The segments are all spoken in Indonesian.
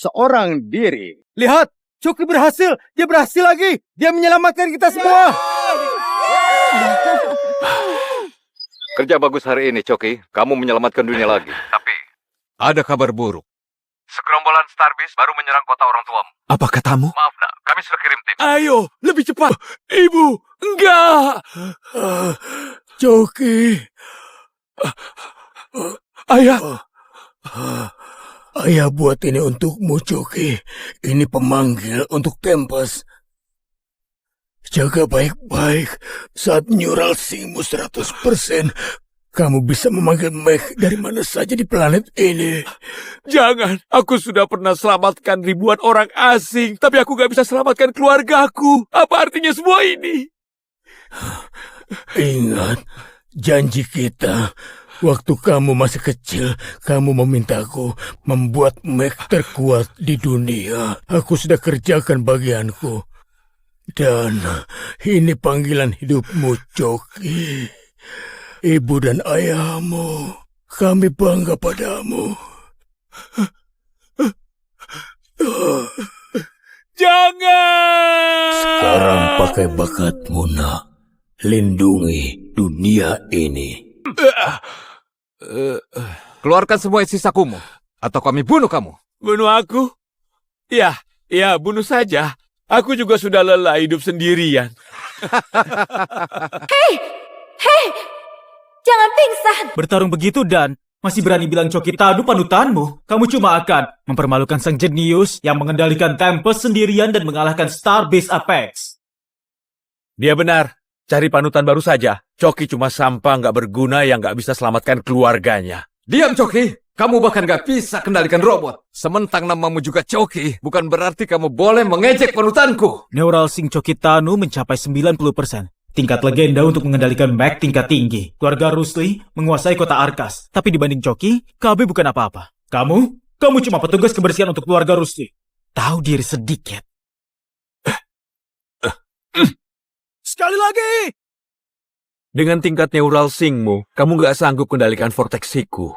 seorang diri. Lihat, Coki berhasil. Dia berhasil lagi. Dia menyelamatkan kita semua. Kerja bagus hari ini, Coki. Kamu menyelamatkan dunia lagi. Tapi ada kabar buruk. Segerombolan Starbase baru menyerang kota orang tuamu. Apa katamu? Maaf, nak. Kami sudah kirim tim. Ayo, lebih cepat. Ibu, enggak. Coki. Ayah. Ayah buat ini untukmu, Coki. Ini pemanggil untuk Tempest. Jaga baik-baik. Saat neural singmu 100%, kamu bisa memanggil Meg dari mana saja di planet ini. Jangan, aku sudah pernah selamatkan ribuan orang asing, tapi aku gak bisa selamatkan keluargaku. Apa artinya semua ini? Ingat, janji kita. Waktu kamu masih kecil, kamu memintaku membuat Meg terkuat di dunia. Aku sudah kerjakan bagianku. Dan ini panggilan hidupmu, Coki. Ibu dan ayahmu, kami bangga padamu. Jangan! Sekarang pakai bakatmu, nak. Lindungi dunia ini. Keluarkan semua isi sakumu, atau kami bunuh kamu. Bunuh aku? Ya, bunuh saja. Aku juga sudah lelah hidup sendirian. Hei! Jangan pingsan! Bertarung begitu dan masih berani bilang Coki Tanu panutanmu. Kamu cuma akan mempermalukan sang jenius yang mengendalikan Tempest sendirian dan mengalahkan Starbase Apex. Dia benar. Cari panutan baru saja. Coki cuma sampah nggak berguna yang nggak bisa selamatkan keluarganya. Diam, Coki. Kamu bahkan gak bisa kendalikan robot. Sementang namamu juga Coki, bukan berarti kamu boleh mengejek panutanku. Neural Sync Coki Tanu mencapai 90%. Tingkat legenda untuk mengendalikan Meg tingkat tinggi. Keluarga Rusli menguasai kota Arkas. Tapi dibanding Coki, KB bukan apa-apa. Kamu cuma petugas kebersihan untuk keluarga Rusli. Tahu diri sedikit. Sekali lagi! Dengan tingkat neural singmu, kamu gak sanggup kendalikan vortexiku.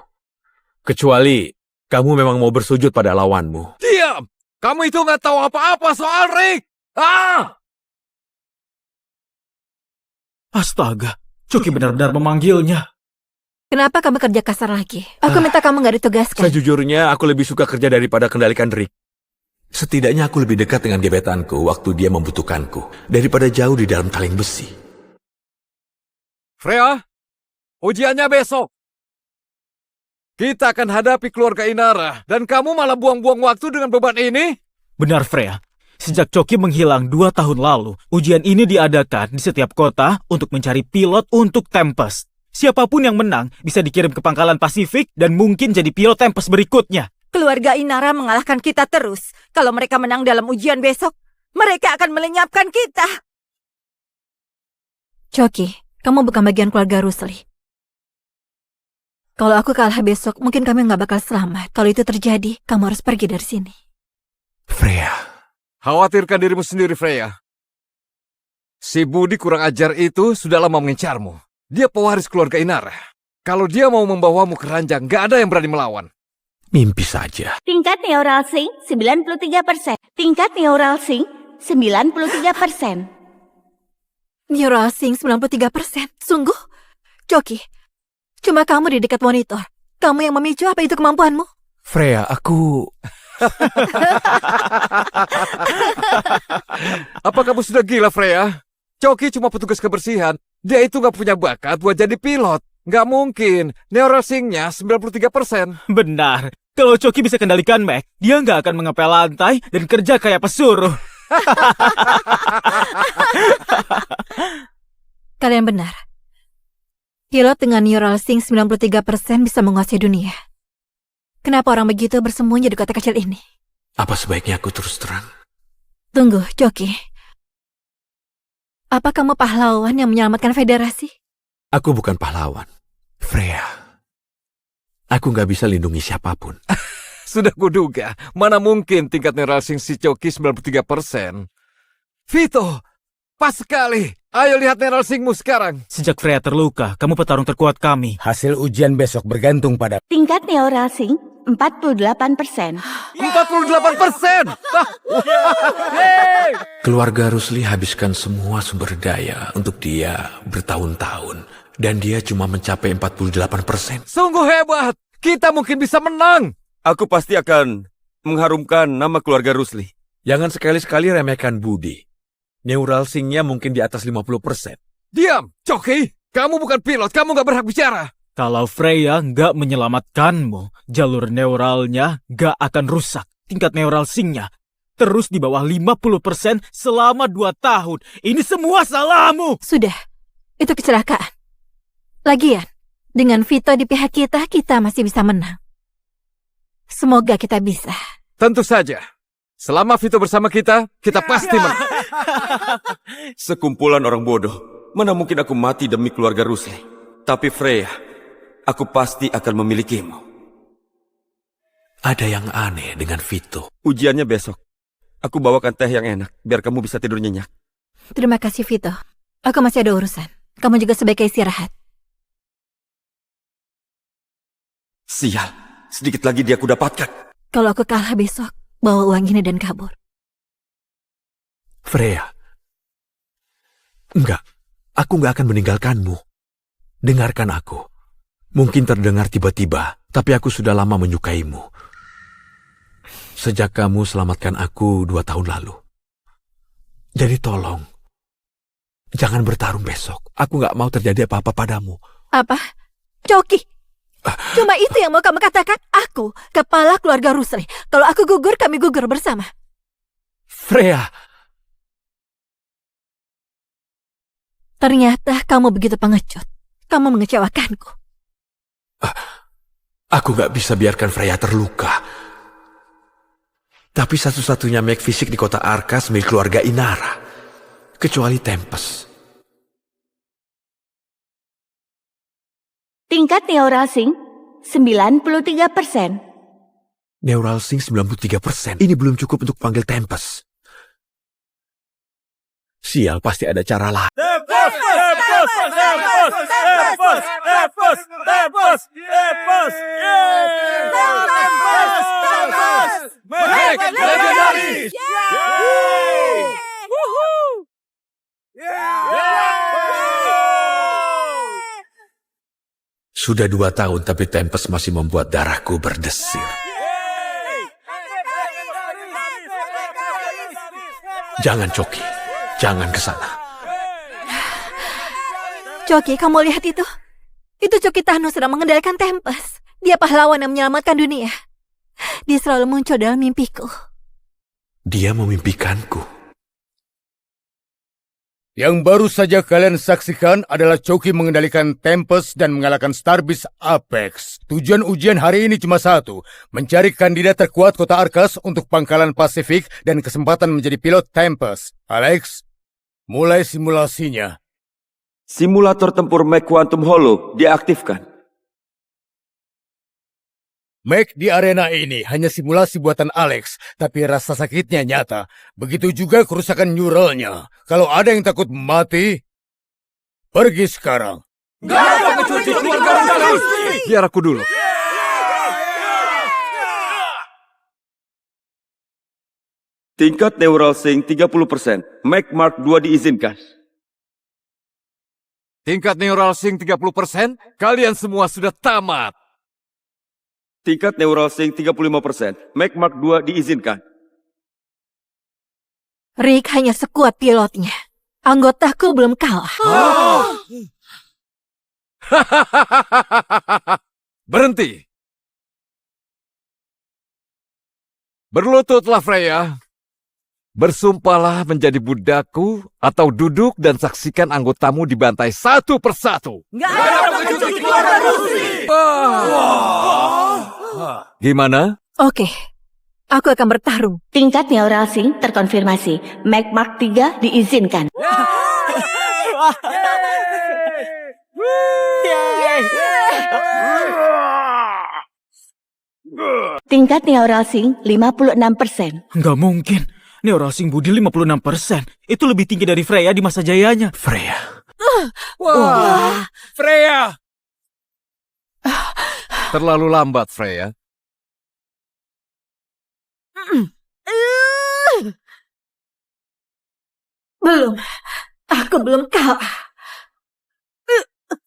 Kecuali, kamu memang mau bersujud pada lawanmu. Diam! Kamu itu gak tahu apa-apa soal Rick! Astaga, Coki benar-benar memanggilnya. Kenapa kamu kerja kasar lagi? Aku minta kamu gak ditugaskan. Sejujurnya, aku lebih suka kerja daripada kendalikan Rick. Setidaknya aku lebih dekat dengan gebetanku waktu dia membutuhkanku, daripada jauh di dalam kaleng besi. Freya, ujiannya besok. Kita akan hadapi keluarga Inara, dan kamu malah buang-buang waktu dengan beban ini? Benar, Freya. Sejak Coki menghilang 2 tahun lalu, ujian ini diadakan di setiap kota untuk mencari pilot untuk Tempest. Siapapun yang menang bisa dikirim ke pangkalan Pasifik dan mungkin jadi pilot Tempest berikutnya. Keluarga Inara mengalahkan kita terus. Kalau mereka menang dalam ujian besok, mereka akan melenyapkan kita. Coki, kamu bukan bagian keluarga Rusli. Kalau aku kalah besok, mungkin kami nggak bakal selamat. Kalau itu terjadi, kamu harus pergi dari sini. Freya. Khawatirkan dirimu sendiri, Freya. Si Budi kurang ajar itu sudah lama mengincarmu. Dia pewaris keluarga Inara. Kalau dia mau membawamu ke ranjang, gak ada yang berani melawan. Mimpi saja. Tingkat neural sync 93%. Tingkat neural sync 93%. Neural sync 93%. Sungguh? Coki, cuma kamu di dekat monitor. Kamu yang memicu, apa itu kemampuanmu? Freya, aku... Apa kamu sudah gila, Freya? Coki cuma petugas kebersihan. Dia itu gak punya bakat buat jadi pilot. Gak mungkin. Neural sync-nya 93%. Benar. Kalau Coki bisa kendalikan Meg, dia nggak akan mengepel lantai dan kerja kayak pesuruh. Kalian benar. Pilot dengan neural sync 93% bisa menguasai dunia. Kenapa orang begitu bersembunyi di kota kecil ini? Apa sebaiknya aku terus terang? Tunggu, Coki. Apa kamu pahlawan yang menyelamatkan federasi? Aku bukan pahlawan. Freya. Aku nggak bisa lindungi siapapun. Sudah kuduga. Mana mungkin tingkat neural sync si Coki 93%. Vito, pas sekali. Ayo lihat neural sync-mu sekarang. Sejak Freya terluka, kamu petarung terkuat kami. Hasil ujian besok bergantung pada... Tingkat neural sync 48%. 48%! Keluarga Rusli habiskan semua sumber daya untuk dia bertahun-tahun. Dan dia cuma mencapai 48%. Sungguh hebat! Kita mungkin bisa menang! Aku pasti akan mengharumkan nama keluarga Rusli. Jangan sekali-sekali remehkan Budi. Neural Sync-nya mungkin di atas 50%. Diam, Coki! Kamu bukan pilot, kamu gak berhak bicara! Kalau Freya nggak menyelamatkanmu, jalur neuralnya nggak akan rusak. Tingkat neural sync-nya terus di bawah 50% selama 2 tahun. Ini semua salahmu! Sudah, itu kecelakaan. Lagian, dengan Vito di pihak kita, kita masih bisa menang. Semoga kita bisa. Tentu saja. Selama Vito bersama kita pasti menang. Sekumpulan orang bodoh. Mana mungkin aku mati demi keluarga Rusli. Tapi Freya, aku pasti akan memilikimu. Ada yang aneh dengan Vito. Ujiannya besok. Aku bawakan teh yang enak, biar kamu bisa tidur nyenyak. Terima kasih, Vito. Aku masih ada urusan. Kamu juga sebaiknya istirahat. Sial, sedikit lagi dia aku dapatkan. Kalau aku kalah besok, bawa uang ini dan kabur. Freya. Enggak, aku nggak akan meninggalkanmu. Dengarkan aku. Mungkin terdengar tiba-tiba, tapi aku sudah lama menyukaimu. Sejak kamu selamatkan aku 2 tahun lalu. Jadi tolong, jangan bertarung besok. Aku nggak mau terjadi apa-apa padamu. Apa? Coki? Cuma itu yang mau kamu katakan? Aku, kepala keluarga Rusli. Kalau aku gugur, kami gugur bersama. Freya, Ternyata kamu begitu pengecut. Kamu mengecewakanku. aku nggak bisa biarkan Freya terluka. Tapi satu-satunya make fisik di kota Arkas milik keluarga Inara. Kecuali Tempest. Tingkat neural sync 93%. Neural Sync 93%. Ini belum cukup untuk panggil Tempest. Sial, pasti ada cara lain. Sudah 2 tahun, tapi Tempest masih membuat darahku berdesir. Jangan, Coki. Jangan ke sana. Coki, kamu lihat itu? Itu Coki Thanos sedang mengendalikan Tempest. Dia pahlawan yang menyelamatkan dunia. Dia selalu muncul dalam mimpiku. Dia memimpikanku. Yang baru saja kalian saksikan adalah Coki mengendalikan Tempest dan mengalahkan Starbase Apex. Tujuan ujian hari ini cuma satu, mencari kandidat terkuat kota Arkas untuk pangkalan Pasifik dan kesempatan menjadi pilot Tempest. Alex, mulai simulasinya. Simulator tempur Mech Quantum Hollow diaktifkan. Mech di arena ini hanya simulasi buatan Alex, tapi rasa sakitnya nyata. Begitu juga kerusakan neuralnya. Kalau ada yang takut mati, pergi sekarang. Biar aku dulu. Tingkat neural sync 30%. Mech Mark 2 diizinkan. Tingkat neural sync 30%, kalian semua sudah tamat. Tingkat neural sync 35%. Mech Mark 2 diizinkan. Rick hanya sekuat pilotnya. Anggotaku belum kalah. Berhenti. Berlututlah Freya. Bersumpahlah menjadi budakku atau duduk dan saksikan anggotamu dibantai satu persatu. Gimana? Oke, aku akan bertarung. Tingkat neural sync terkonfirmasi. Mech Mark 3 diizinkan. Tingkat neural sync 56%. Nggak mungkin. Neural sync Budi 56%. Itu lebih tinggi dari Freya di masa jayanya. Freya. Freya! Terlalu lambat, Freya. Belum. Aku belum kalah.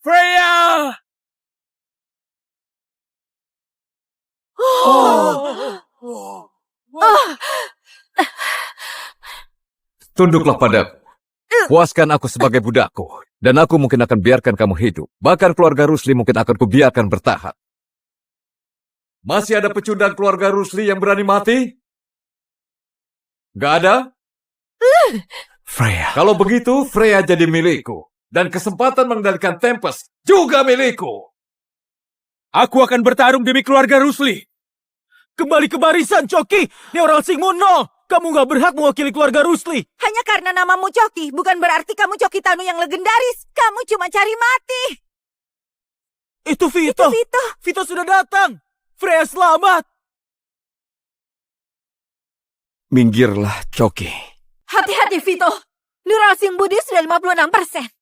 Freya! Tunduklah padaku. Puaskan aku sebagai budakku. Dan aku mungkin akan biarkan kamu hidup. Bahkan keluarga Rusli mungkin akan kubiarkan bertahan. Masih ada pecundang keluarga Rusli yang berani mati? Gak ada? Freya. Kalau begitu, Freya jadi milikku. Dan kesempatan mengendalikan Tempest juga milikku. Aku akan bertarung demi keluarga Rusli. Kembali ke barisan, Choki! Neural Singmu nol! Kamu gak berhak mewakili keluarga Rusli! Hanya karena namamu Choki, bukan berarti kamu Choki Tanu yang legendaris. Kamu cuma cari mati. Itu Vito! Vito sudah datang! Freya selamat! Minggirlah, Choki. Hati-hati, Vito. Neural Sing Budi sudah 56%.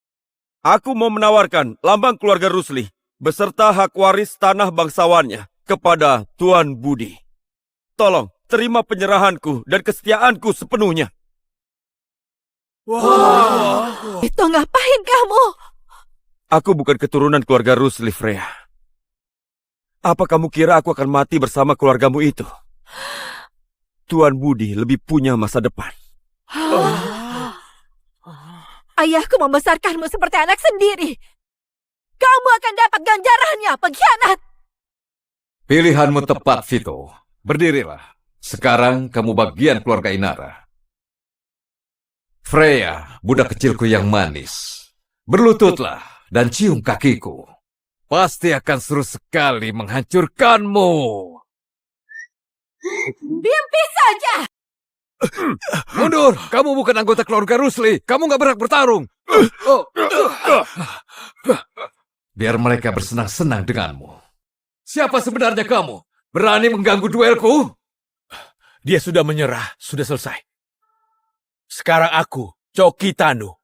Aku mau menawarkan lambang keluarga Rusli beserta hak waris tanah bangsawannya kepada Tuan Budi. Tolong, terima penyerahanku dan kesetiaanku sepenuhnya. Itu ngapain kamu? Aku bukan keturunan keluarga Rusli, Freya. Apa kamu kira aku akan mati bersama keluargamu itu? Tuan Budi lebih punya masa depan. Ayahku membesarkanmu seperti anak sendiri. Kamu akan dapat ganjarannya, pengkhianat. Pilihanmu tepat, Vito. Berdirilah. Sekarang kamu bagian keluarga Inara. Freya, budak kecilku yang manis. Berlututlah dan cium kakiku. Pasti akan seru sekali menghancurkanmu. Mimpi saja. Mundur, kamu bukan anggota keluarga Rusli. Kamu gak berhak bertarung. Biar mereka bersenang-senang denganmu. Siapa sebenarnya kamu? Berani mengganggu duelku? Dia sudah menyerah, sudah selesai. Sekarang aku, Choki Tanu,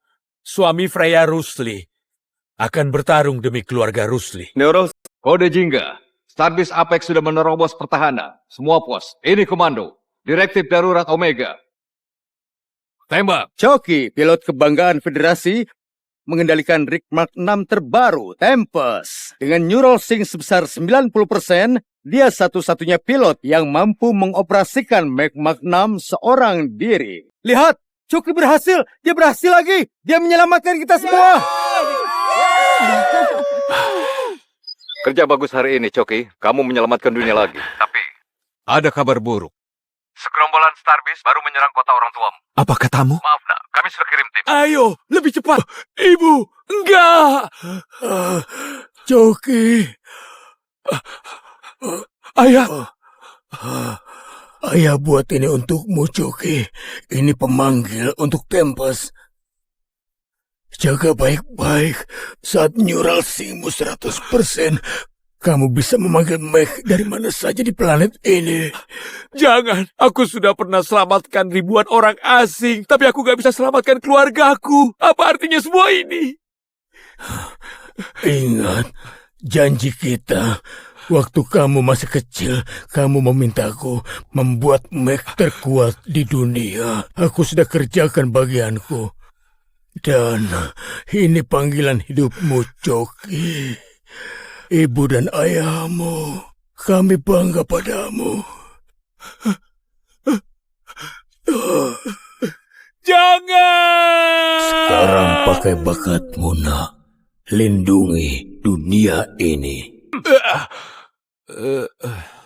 suami Freya Rusli, akan bertarung demi keluarga Rusli. Neural, Kode Jingga. Starbase Apex sudah menerobos pertahanan. Semua pos. Ini komando. Direktif darurat Omega. Tembak. Choki, pilot kebanggaan Federasi, mengendalikan Rig Mark 6 terbaru, Tempest. Dengan neural sync sebesar 90%, dia satu-satunya pilot yang mampu mengoperasikan Mac Mark 6 seorang diri. Lihat, Choki berhasil. Dia berhasil lagi. Dia menyelamatkan kita semua. Kerja bagus hari ini, Choki. Kamu menyelamatkan dunia lagi. Tapi, ada kabar buruk. Segerombolan Starbase baru menyerang kota orang tuamu. Apa katamu? Maaf, nak. Kami sudah kirim tim. Ayo, lebih cepat. Ibu, enggak. Choki. Ayah. Ayah buat ini untukmu, Choki. Ini pemanggil untuk Tempest. Jaga baik-baik. Saat neural singmu 100%, kamu bisa memanggil Meg dari mana saja di planet ini. Jangan, aku sudah pernah selamatkan ribuan orang asing, tapi aku gak bisa selamatkan keluargaku. Apa artinya semua ini? Ingat, janji kita. Waktu kamu masih kecil, kamu memintaku membuat Meg terkuat di dunia. Aku sudah kerjakan bagianku. Dan ini panggilan hidupmu, Choki. Ibu dan ayahmu, kami bangga padamu. Jangan! Sekarang pakai bakatmu, nak. Lindungi dunia ini.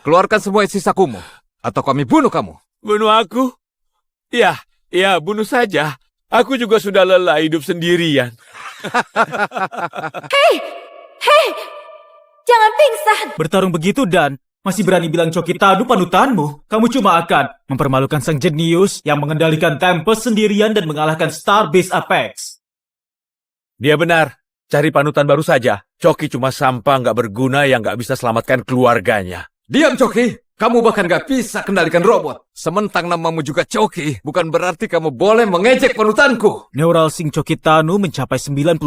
Keluarkan semua isi sakumu, atau kami bunuh kamu. Bunuh aku? Ya, bunuh saja. Aku juga sudah lelah hidup sendirian. Hei, jangan pingsan. Bertarung begitu dan masih berani bilang Choki Tanu panutanmu. Kamu cuma akan mempermalukan sang jenius yang mengendalikan Tempest sendirian dan mengalahkan Starbase Apex. Dia benar. Cari panutan baru saja. Choki cuma sampah nggak berguna yang nggak bisa selamatkan keluarganya. Diam, Choki. Kamu bahkan gak bisa kendalikan robot. Sementang namamu juga Choki, bukan berarti kamu boleh mengejek panutanku. Neural Sync Choki Tanu mencapai 90%.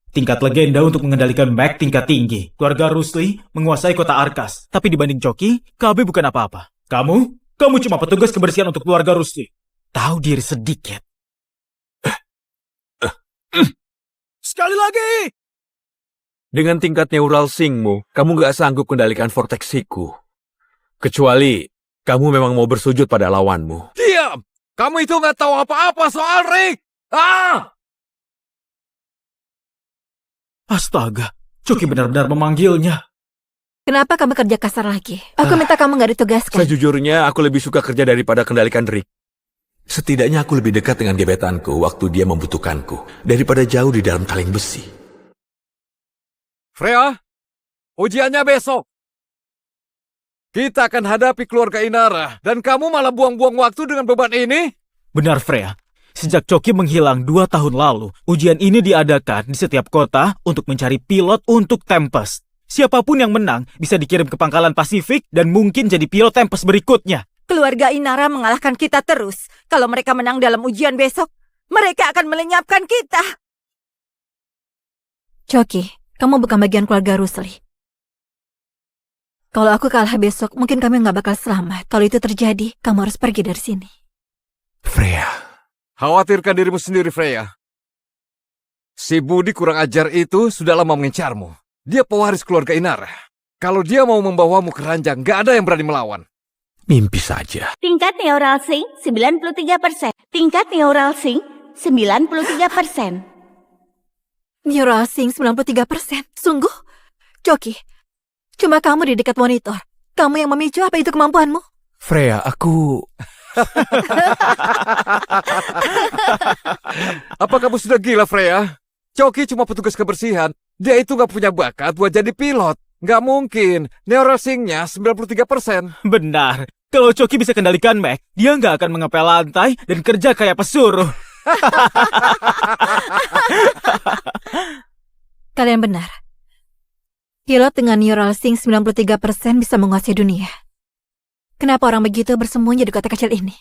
Tingkat legenda untuk mengendalikan Mac tingkat tinggi. Keluarga Rusli menguasai kota Arkas. Tapi dibanding Choki, KB bukan apa-apa. Kamu cuma petugas kebersihan untuk keluarga Rusli. Tahu diri sedikit. Sekali lagi! Dengan tingkat neural sync-mu, kamu gak sanggup kendalikan vortex Hiku. Kecuali kamu memang mau bersujud pada lawanmu. Diam! Kamu itu gak tahu apa-apa soal Rick! Astaga, Coki benar-benar memanggilnya. Kenapa kamu kerja kasar lagi? Aku minta kamu nggak ditugaskan. Sejujurnya, aku lebih suka kerja daripada kendalikan Rick. Setidaknya aku lebih dekat dengan gebetanku waktu dia membutuhkanku, daripada jauh di dalam kaleng besi. Freya, ujiannya besok. Kita akan hadapi keluarga Inara, dan kamu malah buang-buang waktu dengan beban ini? Benar, Freya. Sejak Coki menghilang 2 tahun lalu, ujian ini diadakan di setiap kota untuk mencari pilot untuk Tempest. Siapapun yang menang bisa dikirim ke pangkalan Pasifik dan mungkin jadi pilot Tempest berikutnya. Keluarga Inara mengalahkan kita terus. Kalau mereka menang dalam ujian besok, mereka akan melenyapkan kita. Coki, kamu bukan bagian keluarga Rusli. Kalau aku kalah besok, mungkin kami nggak bakal selamat. Kalau itu terjadi, kamu harus pergi dari sini. Freya. Khawatirkan dirimu sendiri, Freya. Si Budi kurang ajar itu sudah lama mengincarmu. Dia pewaris keluarga Inara. Kalau dia mau membawamu ke ranjang, gak ada yang berani melawan. Mimpi saja. Tingkat neural sync 93%. Tingkat neural sync 93%. Neural sync 93%. Sungguh? Coki, cuma kamu di dekat monitor. Kamu yang memicu, apa itu kemampuanmu? Freya, aku... Apa kamu sudah gila, Freya? Coki cuma petugas kebersihan. Dia itu gak punya bakat buat jadi pilot. Gak mungkin. Neural sync-nya 93%. Benar. Kalau Coki bisa kendalikan Mac, dia nggak akan mengepel lantai dan kerja kayak pesuruh. Kalian benar. Pilot dengan neural sync 93% bisa menguasai dunia. Kenapa orang begitu bersembunyi di kota kecil ini?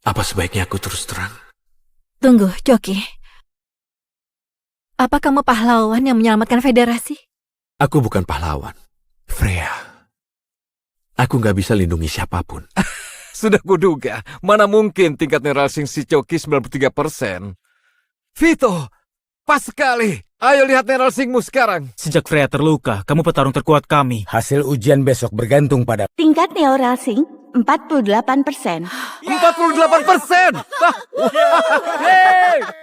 Apa sebaiknya aku terus terang? Tunggu, Coki. Apa kamu pahlawan yang menyelamatkan federasi? Aku bukan pahlawan. Freya. Aku nggak bisa lindungi siapapun. Sudah kuduga. Mana mungkin tingkat neural sync si Coki 93%. Vito, pas sekali. Ayo lihat neural sync-mu sekarang. Sejak Freya terluka, kamu petarung terkuat kami. Hasil ujian besok bergantung pada... Tingkat neural sync 48%. 48%!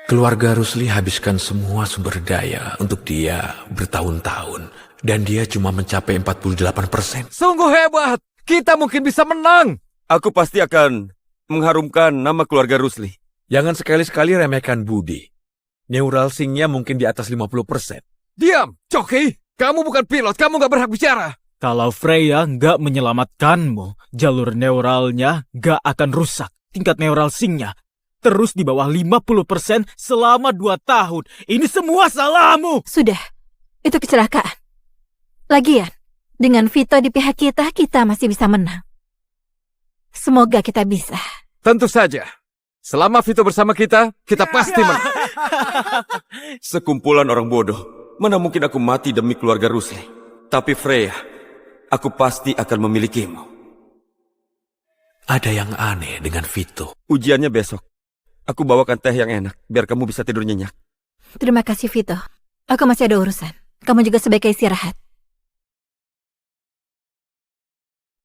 Keluarga Rusli habiskan semua sumber daya untuk dia bertahun-tahun. Dan dia cuma mencapai 48%. Sungguh hebat! Kita mungkin bisa menang! Aku pasti akan mengharumkan nama keluarga Rusli. Jangan sekali-sekali remehkan Budi. Neural sync-nya mungkin di atas 50%. Diam! Coki! Kamu bukan pilot, kamu gak berhak bicara! Kalau Freya nggak menyelamatkanmu, jalur neuralnya nggak akan rusak. Tingkat neural sync-nya terus di bawah 50% selama 2 tahun. Ini semua salahmu! Sudah, itu kecelakaan. Lagian, dengan Vito di pihak kita, kita masih bisa menang. Semoga kita bisa. Tentu saja. Selama Vito bersama kita pasti menang. Sekumpulan orang bodoh. Mana mungkin aku mati demi keluarga Rusli. Tapi Freya, aku pasti akan memilikimu. Ada yang aneh dengan Vito. Ujiannya besok. Aku bawakan teh yang enak, biar kamu bisa tidur nyenyak. Terima kasih, Vito. Aku masih ada urusan. Kamu juga sebaiknya istirahat.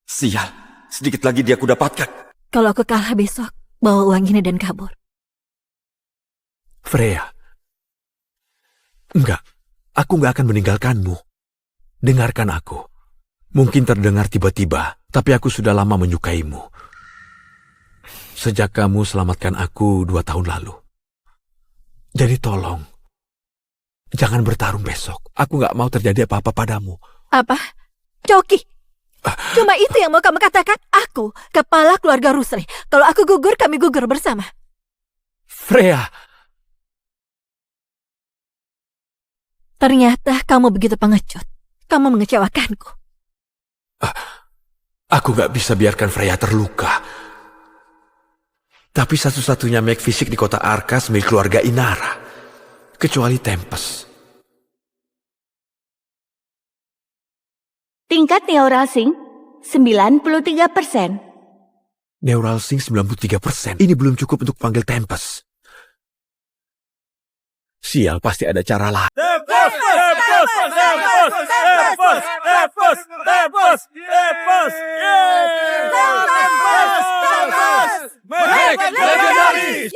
Sial, sedikit lagi dia aku dapatkan. Kalau aku kalah besok, bawa uang ini dan kabur. Freya. Enggak, aku nggak akan meninggalkanmu. Dengarkan aku. Mungkin terdengar tiba-tiba, tapi aku sudah lama menyukaimu. Sejak kamu selamatkan aku 2 tahun lalu. Jadi tolong, jangan bertarung besok. Aku nggak mau terjadi apa-apa padamu. Apa? Coki! Cuma itu yang mau kamu katakan? Aku, kepala keluarga Rusli. Kalau aku gugur, kami gugur bersama. Freya! Ternyata kamu begitu pengecut. Kamu mengecewakanku. Aku gak bisa biarkan Freya terluka. Tapi satu-satunya Mac fisik di kota Arkas milik keluarga Inara. Kecuali Tempest. Tingkat neural sync 93%. Neural sync 93%. Ini belum cukup untuk panggil Tempest. Sial, pasti ada cara lain. Meg legendaris!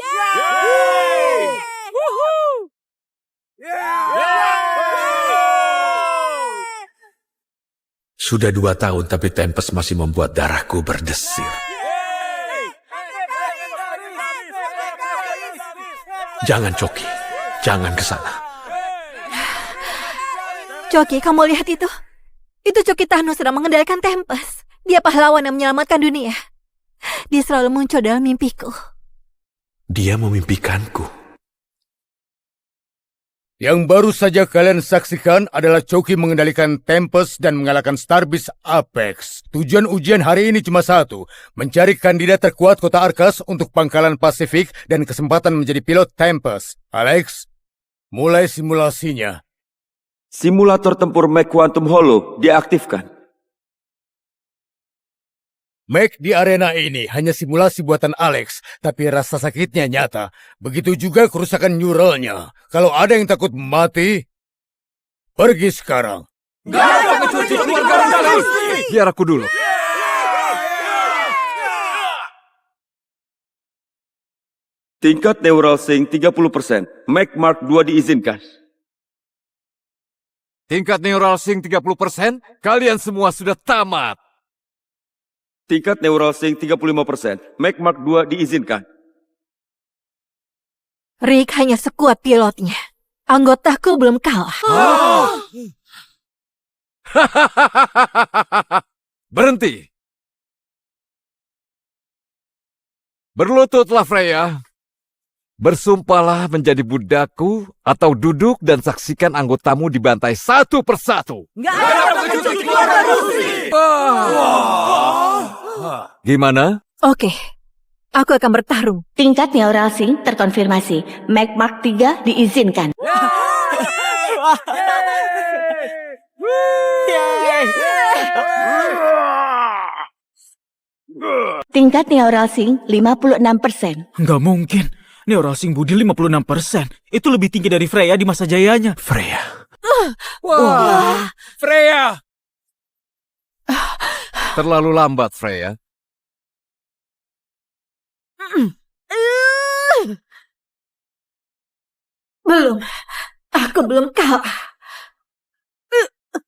Sudah 2 tahun tapi Tempest masih membuat darahku berdesir. Jangan, Coki. Jangan ke sana. Coki, kamu lihat itu? Itu Coki Tanu sedang mengendalikan Tempest. Dia pahlawan yang menyelamatkan dunia. Dia selalu muncul dalam mimpiku. Dia memimpikanku. Yang baru saja kalian saksikan adalah Coki mengendalikan Tempest dan mengalahkan Starbase Apex. Tujuan ujian hari ini cuma satu, mencari kandidat terkuat kota Arkas untuk pangkalan Pasifik dan kesempatan menjadi pilot Tempest. Alex, mulai simulasinya. Simulator tempur Meg Quantum Hollow diaktifkan. Meg di arena ini hanya simulasi buatan Alex, tapi rasa sakitnya nyata. Begitu juga kerusakan neuralnya. Kalau ada yang takut mati, pergi sekarang. Biar aku dulu. Tingkat neural sync 30%. Meg Mark 2 diizinkan. Tingkat neural sync 30%, kalian semua sudah tamat. Tingkat neural sync 35%. Meg Mark 2 diizinkan. Rick hanya sekuat pilotnya. Anggotaku belum kalah. Berhenti. Berlututlah Freya. Bersumpahlah menjadi budakku atau duduk dan saksikan anggotamu dibantai satu persatu. Gimana? Oke, aku akan bertarung. Tingkat neural sync terkonfirmasi. Meg Mark 3 diizinkan. Tingkat neural sync 56%. Nggak mungkin. Neural sync Budi 56%. Itu lebih tinggi dari Freya di masa jayanya. Freya. Freya! Terlalu lambat, Freya. Belum. Aku belum kalah.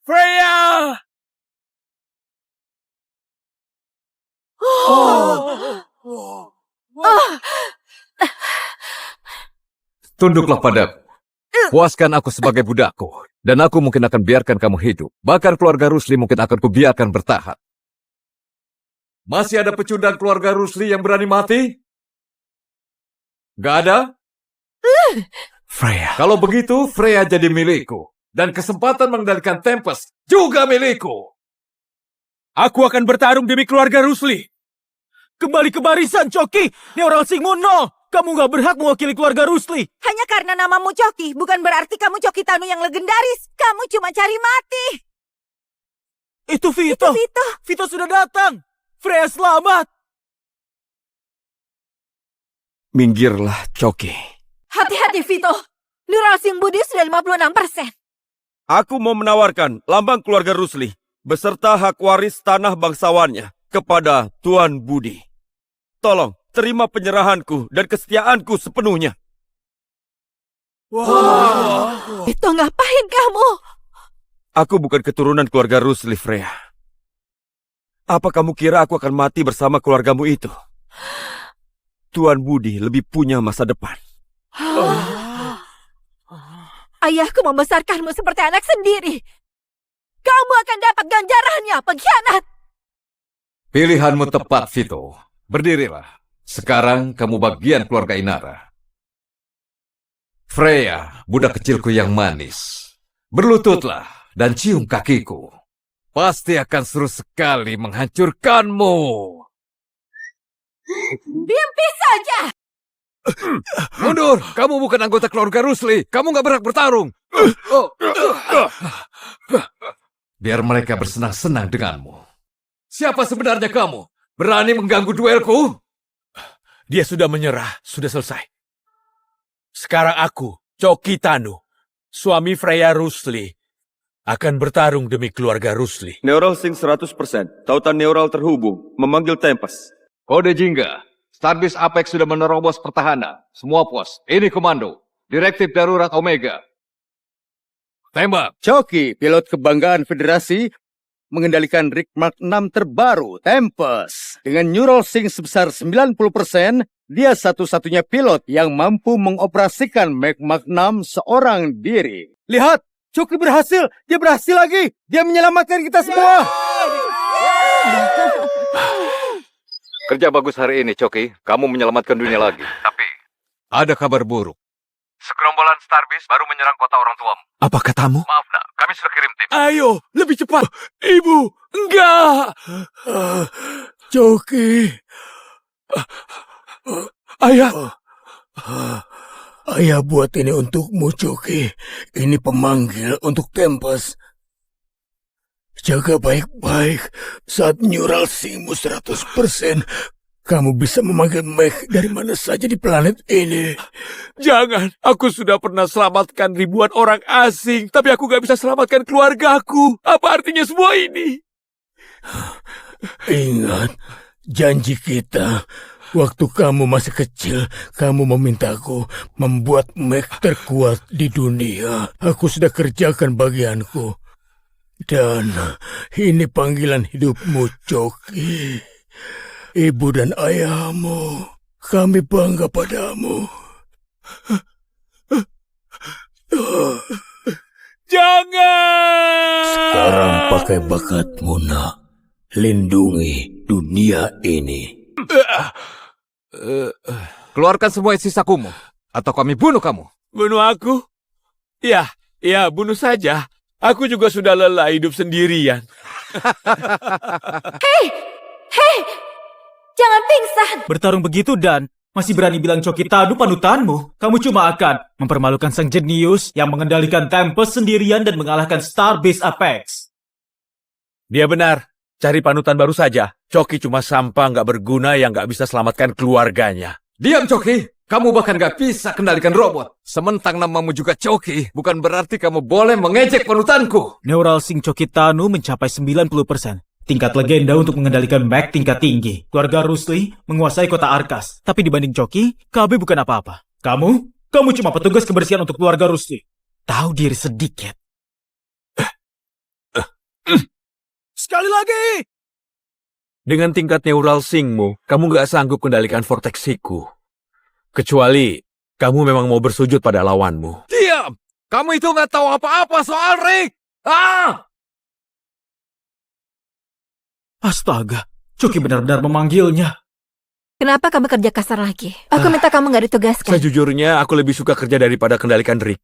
Freya! Tunduklah padaku. Puaskan aku sebagai budakku. Dan aku mungkin akan biarkan kamu hidup. Bahkan keluarga Rusli mungkin akan kubiarkan bertahan. Masih ada pecundang keluarga Rusli yang berani mati? Gak ada? Freya. Kalau begitu, Freya jadi milikku. Dan kesempatan mengendalikan Tempest juga milikku. Aku akan bertarung demi keluarga Rusli. Kembali ke barisan, Coki. Neural sync-mu 0. Kamu gak berhak mewakili keluarga Rusli. Hanya karena namamu Coki, bukan berarti kamu Coki Tanu yang legendaris. Kamu cuma cari mati. Itu Vito. Vito sudah datang. Freya selamat. Minggirlah, Coki. Hati-hati, Vito. Neural sync Budi sudah 56%. Aku mau menawarkan lambang keluarga Rusli beserta hak waris tanah bangsawannya kepada Tuan Budi. Tolong, terima penyerahanku dan kesetiaanku sepenuhnya. Vito, ngapain kamu? Aku bukan keturunan keluarga Rusli, Freya. Apa kamu kira aku akan mati bersama keluargamu itu? Tuan Budi lebih punya masa depan. Ayahku membesarkanmu seperti anak sendiri. Kamu akan dapat ganjarannya, pengkhianat. Pilihanmu tepat, Vito. Berdirilah. Sekarang kamu bagian keluarga Inara. Freya, budak kecilku yang manis. Berlututlah dan cium kakiku. Pasti akan seru sekali menghancurkanmu. Mimpi saja. Mundur, kamu bukan anggota keluarga Rusli. Kamu gak berhak bertarung. Biar mereka bersenang-senang denganmu. Siapa sebenarnya kamu? Berani mengganggu duelku? Dia sudah menyerah, sudah selesai. Sekarang aku, Coki Tanu, suami Freya Rusli, akan bertarung demi keluarga Rusli. Neural Sync 100%. Tautan neural terhubung. Memanggil Tempest. Kode Jingga. Starbase Apex sudah menerobos pertahanan. Semua pos. Ini komando. Direktif darurat Omega. Tembak. Choki, pilot kebanggaan Federasi, mengendalikan Rig Mark 6 terbaru, Tempest. Dengan neural sync sebesar 90%, dia satu-satunya pilot yang mampu mengoperasikan Mac Mark 6 seorang diri. Lihat, Choki berhasil. Dia berhasil lagi. Dia menyelamatkan kita semua. Kerja bagus hari ini, Choki. Kamu menyelamatkan dunia lagi. Tapi, ada kabar buruk. Segerombolan Starbase baru menyerang kota orang tuamu. Apa katamu? Maaf, nak. Kami sudah kirim tim. Ayo, lebih cepat. Ibu, enggak. Choki. Ayah. Ayah buat ini untukmu, Choki. Ini pemanggil untuk Tempest. Jaga baik-baik. Saat neural sync-mu 100%, kamu bisa memanggil Meg dari mana saja di planet ini. Jangan, aku sudah pernah selamatkan ribuan orang asing, tapi aku gak bisa selamatkan keluargaku. Apa artinya semua ini? Ingat, janji kita. Waktu kamu masih kecil, kamu memintaku membuat Meg terkuat di dunia. Aku sudah kerjakan bagianku. Dan ini panggilan hidupmu, Choki. Ibu dan ayahmu, kami bangga padamu. Jangan! Sekarang pakai bakatmu, nak. Lindungi dunia ini. Keluarkan semua isi sakumu, atau kami bunuh kamu. Bunuh aku? Ya, bunuh saja. Aku juga sudah lelah hidup sendirian. Hei, jangan pingsan. Bertarung begitu dan masih berani bilang Choki Tadu panutanmu. Kamu cuma akan mempermalukan sang jenius yang mengendalikan Tempest sendirian dan mengalahkan Starbase Apex. Dia benar. Cari panutan baru saja. Choki cuma sampah nggak berguna yang nggak bisa selamatkan keluarganya. Diam, Choki. Kamu bahkan gak bisa kendalikan robot. Sementang namamu juga Choki, bukan berarti kamu boleh mengejek panutanku. Neural Sync Choki Tanu mencapai 90%. Tingkat legenda untuk mengendalikan Mac tingkat tinggi. Keluarga Rusli menguasai kota Arkas. Tapi dibanding Choki, KB bukan apa-apa. Kamu cuma petugas kebersihan untuk keluarga Rusli. Tahu diri sedikit. Sekali lagi! Dengan tingkat neural sync-mu, kamu nggak sanggup kendalikan vortexiku. Kecuali kamu memang mau bersujud pada lawanmu. Diam! Kamu itu gak tahu apa-apa soal Rick! Astaga, Choki benar-benar memanggilnya. Kenapa kamu kerja kasar lagi? Aku minta kamu gak ditugaskan. Sejujurnya, aku lebih suka kerja daripada kendalikan Rick.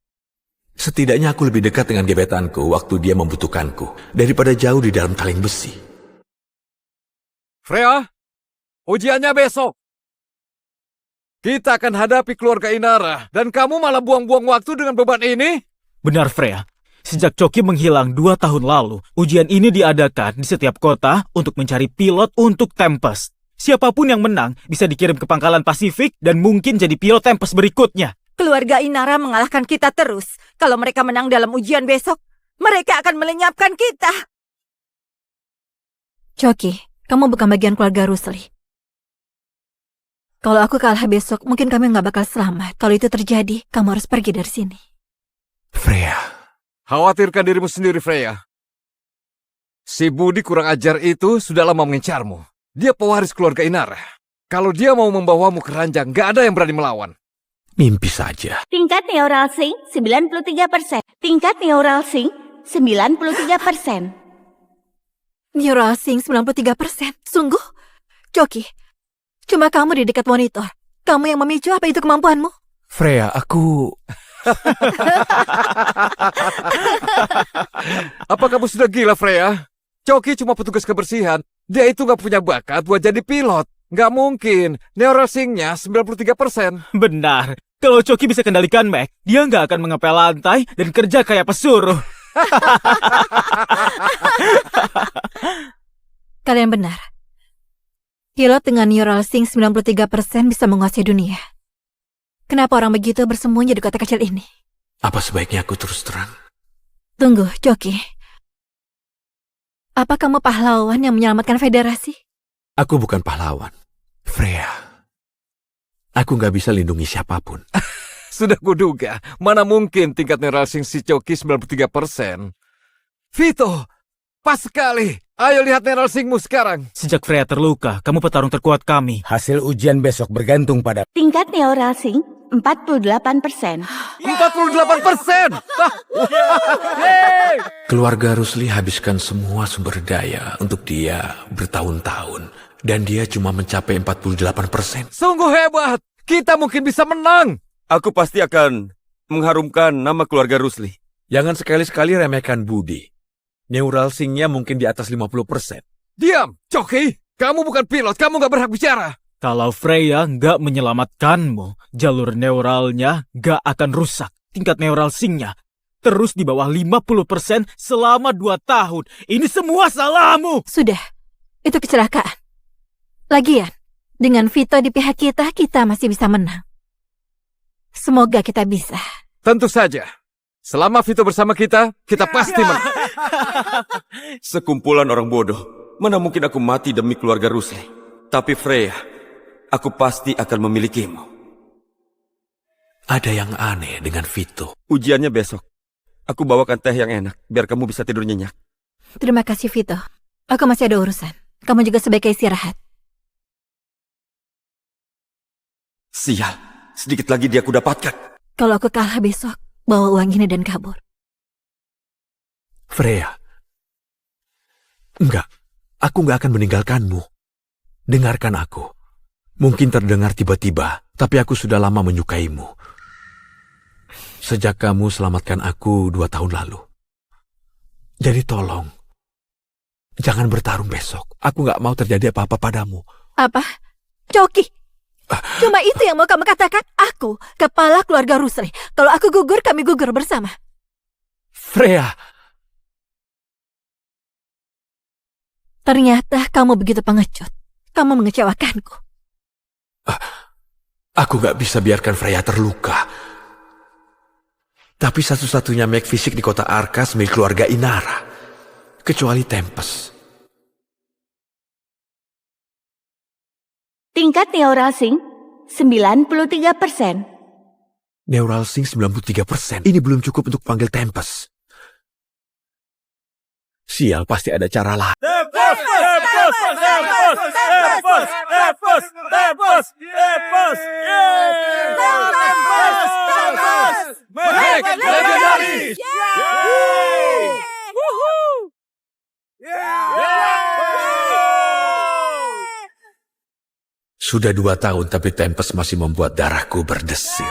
Setidaknya aku lebih dekat dengan gebetanku waktu dia membutuhkanku, daripada jauh di dalam kaleng besi. Freya, ujiannya besok. Kita akan hadapi keluarga Inara, dan kamu malah buang-buang waktu dengan beban ini? Benar, Freya. Sejak Choki menghilang 2 tahun lalu, ujian ini diadakan di setiap kota untuk mencari pilot untuk Tempest. Siapapun yang menang bisa dikirim ke pangkalan Pasifik dan mungkin jadi pilot Tempest berikutnya. Keluarga Inara mengalahkan kita terus. Kalau mereka menang dalam ujian besok, mereka akan melenyapkan kita. Choki, kamu bukan bagian keluarga Rusli. Kalau aku kalah besok, mungkin kami nggak bakal selamat. Kalau itu terjadi, kamu harus pergi dari sini. Freya. Khawatirkan dirimu sendiri, Freya. Si Budi kurang ajar itu sudah lama mengincarmu. Dia pewaris keluarga Inara. Kalau dia mau membawamu ke ranjang, gak ada yang berani melawan. Mimpi saja. Tingkat neural sync 93%. Tingkat neural sync 93%. Neural Sync 93%. Sungguh? Choki, cuma kamu di dekat monitor. Kamu yang memicu, apa itu kemampuanmu? Freya, aku... Apa kamu sudah gila, Freya? Choki cuma petugas kebersihan. Dia itu gak punya bakat buat jadi pilot. Gak mungkin. Neural Sync-nya 93%. Benar. Kalau Choki bisa kendalikan Mac, dia nggak akan mengepel lantai dan kerja kayak pesuruh. Kalian benar. Pilot dengan Neural Sync 93% bisa menguasai dunia. Kenapa orang begitu bersembunyi di kota kecil ini? Apa sebaiknya aku terus terang? Tunggu, Joki. Apa kamu pahlawan yang menyelamatkan federasi? Aku bukan pahlawan. Freya. Aku nggak bisa lindungi siapapun. Sudah kuduga, mana mungkin tingkat neural sync si Choki 93%. Vito, pas sekali. Ayo lihat neural syncmu sekarang. Sejak Freya terluka, kamu petarung terkuat kami. Hasil ujian besok bergantung pada Tingkat neural sync 48%. 48%! Keluarga Rusli habiskan semua sumber daya untuk dia bertahun-tahun. Dan dia cuma mencapai 48%. Sungguh hebat. Kita mungkin bisa menang. Aku pasti akan mengharumkan nama keluarga Rusli. Jangan sekali-sekali remehkan Budi. Neural sync-nya mungkin di atas 50%. Diam, Choki. Kamu bukan pilot, kamu nggak berhak bicara. Kalau Freya nggak menyelamatkanmu, jalur neuralnya nggak akan rusak. Tingkat neural sync-nya terus di bawah 50% selama 2 tahun. Ini semua salahmu. Sudah, itu kecelakaan. Lagian, dengan Vito di pihak kita, kita masih bisa menang. Semoga kita bisa. Tentu saja. Selama Vito bersama kita pasti menang. Sekumpulan orang bodoh. Mana mungkin aku mati demi keluarga Rusli. Tapi Freya, aku pasti akan memilikimu. Ada yang aneh dengan Vito. Ujiannya besok. Aku bawakan teh yang enak, biar kamu bisa tidur nyenyak. Terima kasih, Vito. Aku masih ada urusan. Kamu juga sebaiknya istirahat. Sial, sedikit lagi dia aku dapatkan. Kalau aku kalah besok, bawa uang ini dan kabur. Freya. Enggak, aku nggak akan meninggalkanmu. Dengarkan aku. Mungkin terdengar tiba-tiba, tapi aku sudah lama menyukaimu. Sejak kamu selamatkan aku 2 tahun lalu. Jadi tolong, jangan bertarung besok. Aku nggak mau terjadi apa-apa padamu. Apa? Choki? Cuma itu yang mau kamu katakan? Aku, kepala keluarga Rusli. Kalau aku gugur, kami gugur bersama. Freya. Ternyata kamu begitu pengecut. Kamu mengecewakanku. Aku nggak bisa biarkan Freya terluka. Tapi satu-satunya mag fisik di kota Arkas milik keluarga Inara. Kecuali Tempest. Tingkat neural sync 93%. Neural sync 93%. Ini belum cukup untuk panggil Tempest. Sial, pasti ada cara lain. Sudah 2 tahun tapi Tempest masih membuat darahku berdesir.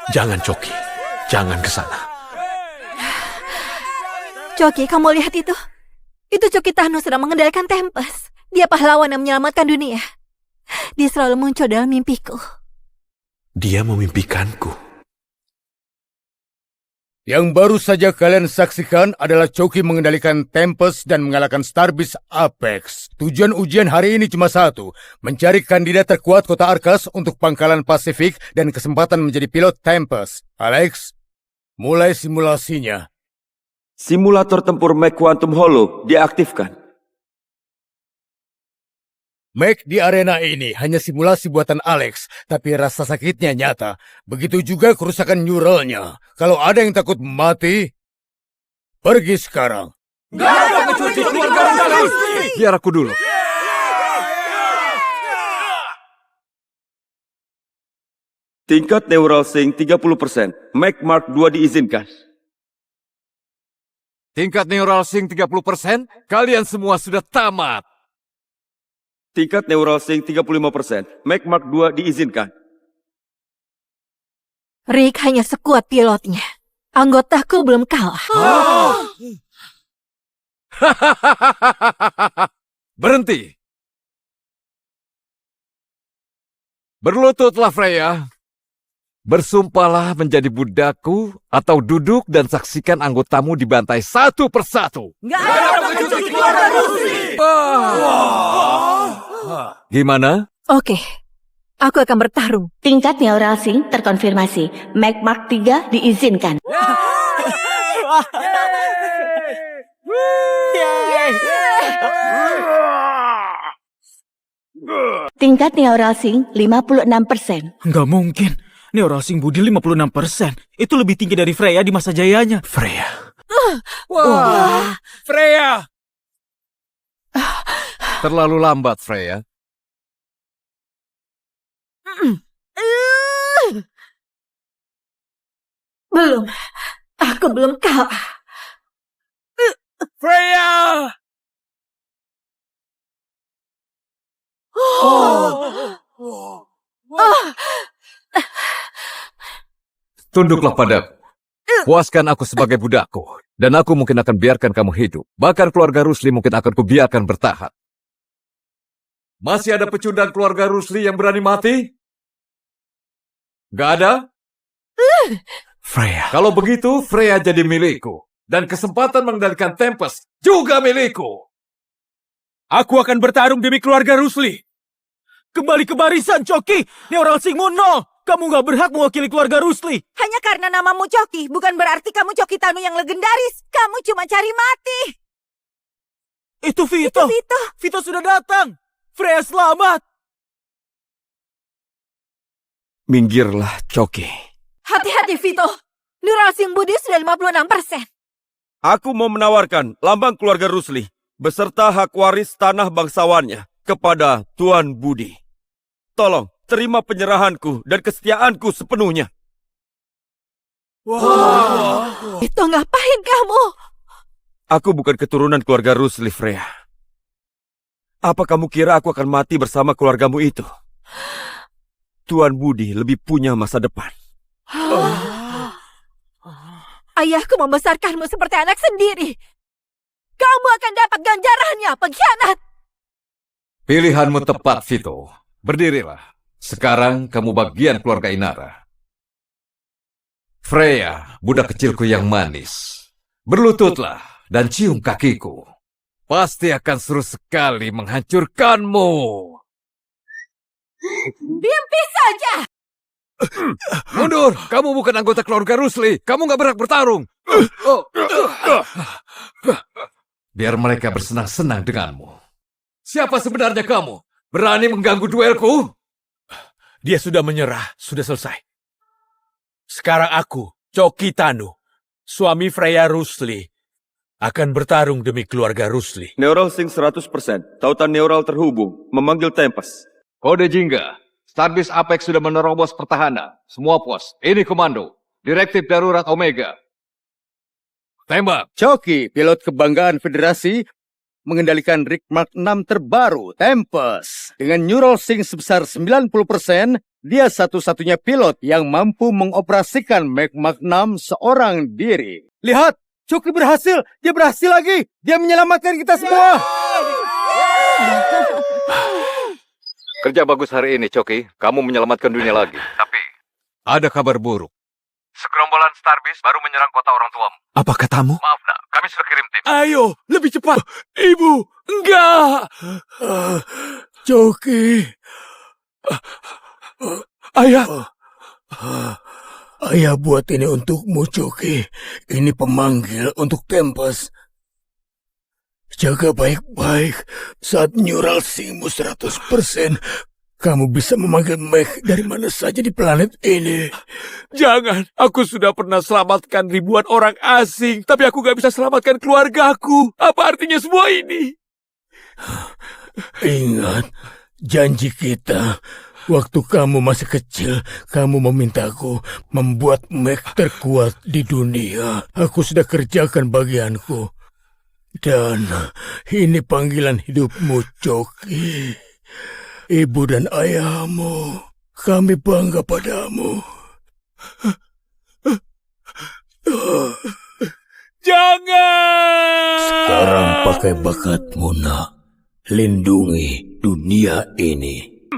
Jangan, Choki. Jangan ke sana. Choki, kamu lihat itu? Itu Choki Tano sedang mengendalikan Tempest. Dia pahlawan yang menyelamatkan dunia. Dia selalu muncul dalam mimpiku. Dia memimpikanku. Yang baru saja kalian saksikan adalah Choki mengendalikan Tempest dan mengalahkan Starbase Apex. Tujuan ujian hari ini cuma satu, mencari kandidat terkuat kota Arkas untuk pangkalan Pasifik dan kesempatan menjadi pilot Tempest. Alex, mulai simulasinya. Simulator tempur Mag Quantum Hollow diaktifkan. Mag di arena ini hanya simulasi buatan Alex, tapi rasa sakitnya nyata. Begitu juga kerusakan neuralnya. Kalau ada yang takut mati, pergi sekarang. Biar aku dulu. Tingkat neural sync 30%. Mag Mark 2 diizinkan. Tingkat neural sync 30%, kalian semua sudah tamat. Tingkat neural sync 35%. Mag Mark 2 diizinkan. Rick hanya sekuat pilotnya. Anggotaku belum kalah. Berhenti. Berlututlah Freya. Bersumpahlah menjadi budakku atau duduk dan saksikan anggotamu dibantai satu persatu. Gimana? Oke, Aku akan bertarung. Tingkat neural sync terkonfirmasi. Magmark 3 diizinkan. Tingkat neural sync 56%. Nggak mungkin. Neural Sync Budi 56%. Itu lebih tinggi dari Freya di masa jayanya. Freya. Wah, Freya! terlalu lambat, Freya. Belum. Aku belum kalah. Freya! Tunduklah padaku. Puaskan aku sebagai budakku. Dan aku mungkin akan biarkan kamu hidup. Bahkan keluarga Rusli mungkin akan kubiarkan bertahan. Masih ada pecundang keluarga Rusli yang berani mati? Gak ada? Freya. Kalau begitu, Freya jadi milikku. Dan kesempatan mengendalikan Tempest juga milikku. Aku akan bertarung demi keluarga Rusli. Kembali ke barisan, Coki! Neural Sync-mu 0! Kamu nggak berhak mewakili keluarga Rusli! Hanya karena namamu Coki, bukan berarti kamu Coki Tanu yang legendaris. Kamu cuma cari mati. Itu Vito! Vito sudah datang! Freya selamat! Minggirlah, Coki. Hati-hati, Vito. Neural Sync Budi sudah 56%. Aku mau menawarkan lambang keluarga Rusli beserta hak waris tanah bangsawannya kepada Tuan Budi. Tolong, terima penyerahanku dan kesetiaanku sepenuhnya. Itu ngapain kamu? Aku bukan keturunan keluarga Rusli, Freya. Apa kamu kira aku akan mati bersama keluargamu itu? Tuan Budi lebih punya masa depan. Ayahku membesarkanmu seperti anak sendiri. Kamu akan dapat ganjarannya, pengkhianat. Pilihanmu tepat, Vito. Berdirilah. Sekarang kamu bagian keluarga Inara. Freya, budak kecilku yang manis. Berlututlah dan cium kakiku. Pasti akan seru sekali menghancurkanmu. Mimpi saja. Mundur, kamu bukan anggota keluarga Rusli. Kamu gak berhak bertarung. Biar mereka bersenang-senang denganmu. Siapa sebenarnya kamu? Berani mengganggu duelku? Dia sudah menyerah, sudah selesai. Sekarang aku, Coki Tanu, suami Freya Rusli, akan bertarung demi keluarga Rusli. Neural Sync 100%. Tautan neural terhubung. Memanggil Tempest. Kode Jingga. Starbase Apex sudah menerobos pertahanan. Semua pos. Ini komando. Direktif darurat Omega. Tembak. Coki, pilot kebanggaan Federasi, mengendalikan Rig Mark 6 terbaru, Tempest. Dengan neural sync sebesar 90%, dia satu-satunya pilot yang mampu mengoperasikan Magmark 6 seorang diri. Lihat, Coki berhasil. Dia berhasil lagi. Dia menyelamatkan kita semua. Kerja bagus hari ini, Coki. Kamu menyelamatkan dunia lagi. Tapi, ada kabar buruk. Segerombolan Starbase baru menyerang kota orang tuamu. Apa katamu? Maaf, nak. Kami sudah kirim tim. Ayo, lebih cepat. Ibu, enggak. Coki. Ayah. Ayah buat ini untukmu, Coki. Ini pemanggil untuk Tempest. Jaga baik-baik. Saat neural sync-mu 100%, kamu bisa memanggil Meg dari mana saja di planet ini. Jangan, aku sudah pernah selamatkan ribuan orang asing, tapi aku gak bisa selamatkan keluargaku. Apa artinya semua ini? Ingat, janji kita. Waktu kamu masih kecil, kamu memintaku membuat Meg terkuat di dunia. Aku sudah kerjakan bagianku. Dan ini panggilan hidupmu, Coki. Ibu dan ayahmu, kami bangga padamu. Jangan! Sekarang pakai bakatmu, nak. Lindungi dunia ini.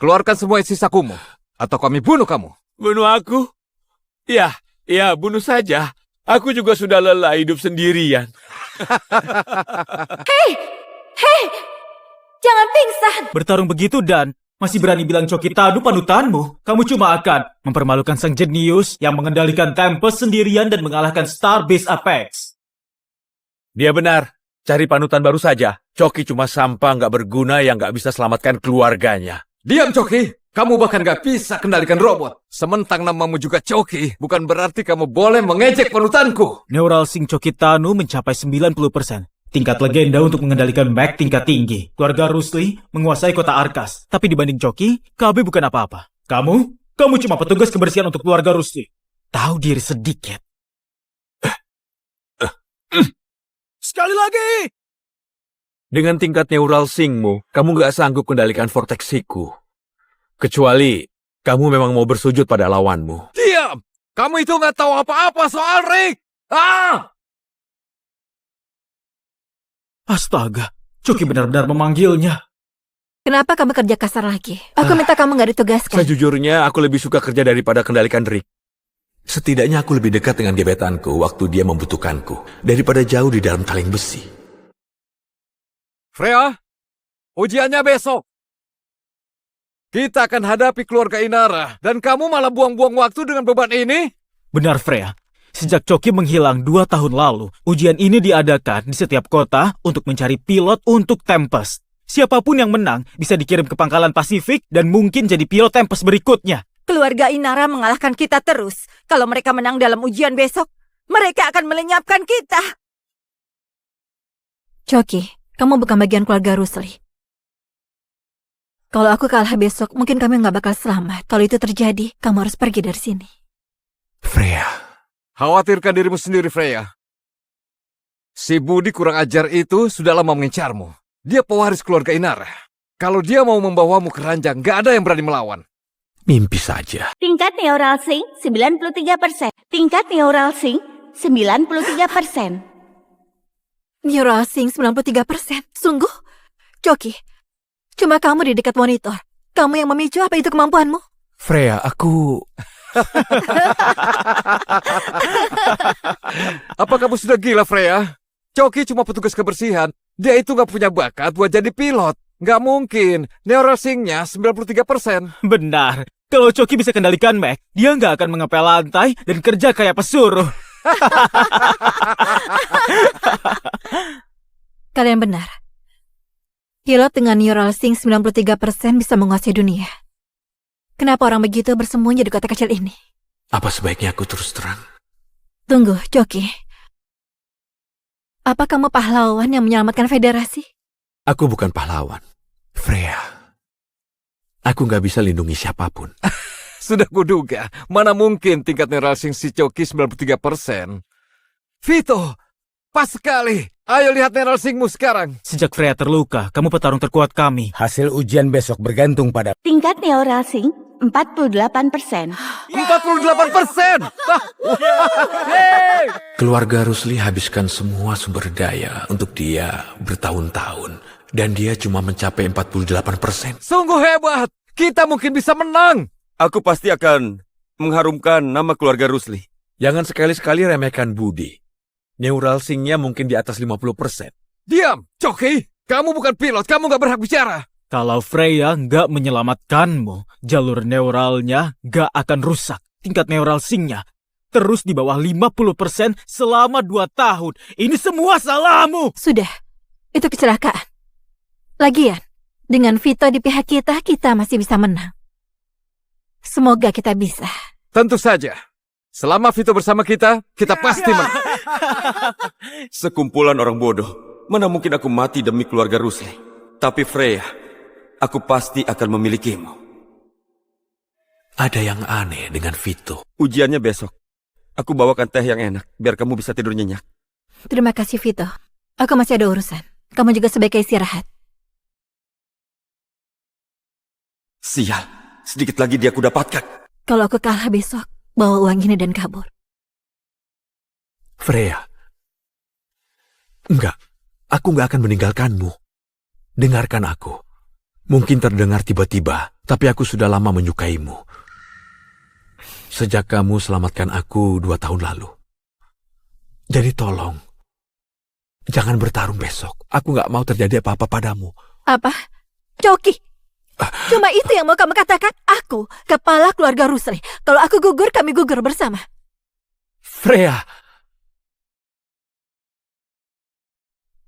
Keluarkan semua isi sakumu, atau kami bunuh kamu. Bunuh aku? Ya, bunuh saja. Aku juga sudah lelah hidup sendirian. Hei, jangan pingsan. Kalian! Bertarung begitu dan masih berani bilang Coki Tanu panutanmu. Kamu cuma akan mempermalukan sang jenius yang mengendalikan Tempest sendirian dan mengalahkan Starbase Apex. Dia benar. Cari panutan baru saja. Coki cuma sampah nggak berguna yang nggak bisa selamatkan keluarganya. Diam, Coki. Kamu bahkan gak bisa kendalikan robot. Sementang namamu juga Coki, bukan berarti kamu boleh mengejek panutanku. Neural Sync Coki Tanu mencapai 90%. Tingkat legenda untuk mengendalikan Mac tingkat tinggi. Keluarga Rusli menguasai kota Arkas. Tapi dibanding Coki, KB bukan apa-apa. Kamu cuma petugas kebersihan untuk keluarga Rusli. Tahu diri sedikit. Sekali lagi! Dengan tingkat neural sync-mu, kamu nggak sanggup kendalikan vortexiku. Kecuali kamu memang mau bersujud pada lawanmu. Diam! Kamu itu gak tahu apa-apa soal Rick! Astaga, Coki benar-benar memanggilnya. Kenapa kamu kerja kasar lagi? Aku minta kamu gak ditugaskan. Sejujurnya, aku lebih suka kerja daripada kendalikan Rick. Setidaknya aku lebih dekat dengan gebetanku waktu dia membutuhkanku, daripada jauh di dalam kaleng besi. Freya, ujiannya besok. Kita akan hadapi keluarga Inara, dan kamu malah buang-buang waktu dengan beban ini? Benar, Freya. Sejak Coki menghilang 2 tahun lalu, ujian ini diadakan di setiap kota untuk mencari pilot untuk Tempest. Siapapun yang menang bisa dikirim ke pangkalan Pasifik dan mungkin jadi pilot Tempest berikutnya. Keluarga Inara mengalahkan kita terus. Kalau mereka menang dalam ujian besok, mereka akan melenyapkan kita. Coki, kamu bukan bagian keluarga Rusli. Kalau aku kalah besok, mungkin kamu nggak bakal selamat. Kalau itu terjadi, kamu harus pergi dari sini. Freya. Khawatirkan dirimu sendiri, Freya. Si Budi kurang ajar itu sudah lama mengincarmu. Dia pewaris keluarga Inara. Kalau dia mau membawamu ke ranjang, nggak ada yang berani melawan. Mimpi saja. Tingkat neural sync 93%. Tingkat neural sync 93%. Neural Sync 93%. Sungguh? Coki, cuma kamu di dekat monitor. Kamu yang memicu, apa itu kemampuanmu? Freya, aku... Apa kamu sudah gila, Freya? Coki cuma petugas kebersihan. Dia itu nggak punya bakat buat jadi pilot. Nggak mungkin. Neural Sync-nya 93%. Benar. Kalau Coki bisa kendalikan Mac, dia nggak akan mengepel lantai dan kerja kayak pesuruh. Kalian benar. Pilot dengan Neural Sync 93% bisa menguasai dunia. Kenapa orang begitu bersembunyi di kota kecil ini? Apa sebaiknya aku terus terang? Tunggu, Coki. Apa kamu pahlawan yang menyelamatkan federasi? Aku bukan pahlawan. Freya. Aku nggak bisa lindungi siapapun. Sudah kuduga. Mana mungkin tingkat neural sync si Coki 93%. Vito, pas sekali. Ayo lihat neural sync-mu sekarang. Sejak Freya terluka, kamu petarung terkuat kami. Hasil ujian besok bergantung pada... Tingkat neural sync 48%. 48%! Keluarga Rusli habiskan semua sumber daya untuk dia bertahun-tahun. Dan dia cuma mencapai 48%. Sungguh hebat. Kita mungkin bisa menang. Aku pasti akan mengharumkan nama keluarga Rusli. Jangan sekali-sekali remehkan Budi. Neural sync-nya mungkin di atas 50%. Diam, Coki. Kamu bukan pilot, kamu gak berhak bicara. Kalau Freya nggak menyelamatkanmu, jalur neuralnya nggak akan rusak. Tingkat neural sync-nya terus di bawah 50% selama 2 tahun. Ini semua salahmu. Sudah, itu kecelakaan. Lagian, dengan Vito di pihak kita, kita masih bisa menang. Semoga kita bisa. Tentu saja. Selama Vito bersama kita pasti menang. Sekumpulan orang bodoh. Mana mungkin aku mati demi keluarga Rusli. Tapi Freya, aku pasti akan memilikimu. Ada yang aneh dengan Vito. Ujiannya besok. Aku bawakan teh yang enak, biar kamu bisa tidur nyenyak. Terima kasih, Vito. Aku masih ada urusan. Kamu juga sebaiknya istirahat. Sial, sedikit lagi dia aku dapatkan. Kalau aku kalah besok, bawa uang ini dan kabur. Freya. Enggak, aku nggak akan meninggalkanmu. Dengarkan aku. Mungkin terdengar tiba-tiba, tapi aku sudah lama menyukaimu. Sejak kamu selamatkan aku 2 tahun lalu. Jadi tolong, jangan bertarung besok. Aku nggak mau terjadi apa-apa padamu. Apa? Coki, cuma itu yang mau kamu katakan? Aku, kepala keluarga Rusli. Kalau aku gugur, kami gugur bersama. Freya,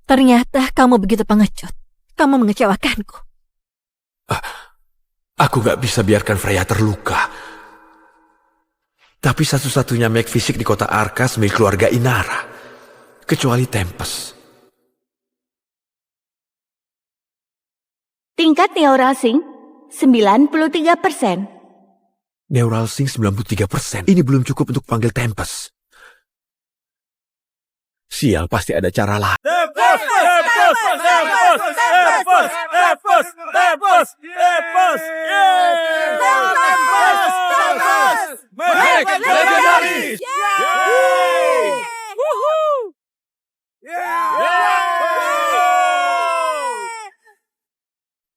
Ternyata kamu begitu pengecut. Kamu mengecewakanku. aku gak bisa biarkan Freya terluka. Tapi satu-satunya mag fisik di kota Arkas milik keluarga Inara. Kecuali Tempest. Tingkat neural sync 93%. Neural sync 93%. Ini belum cukup untuk panggil Tempest. Sial, pasti ada cara lain.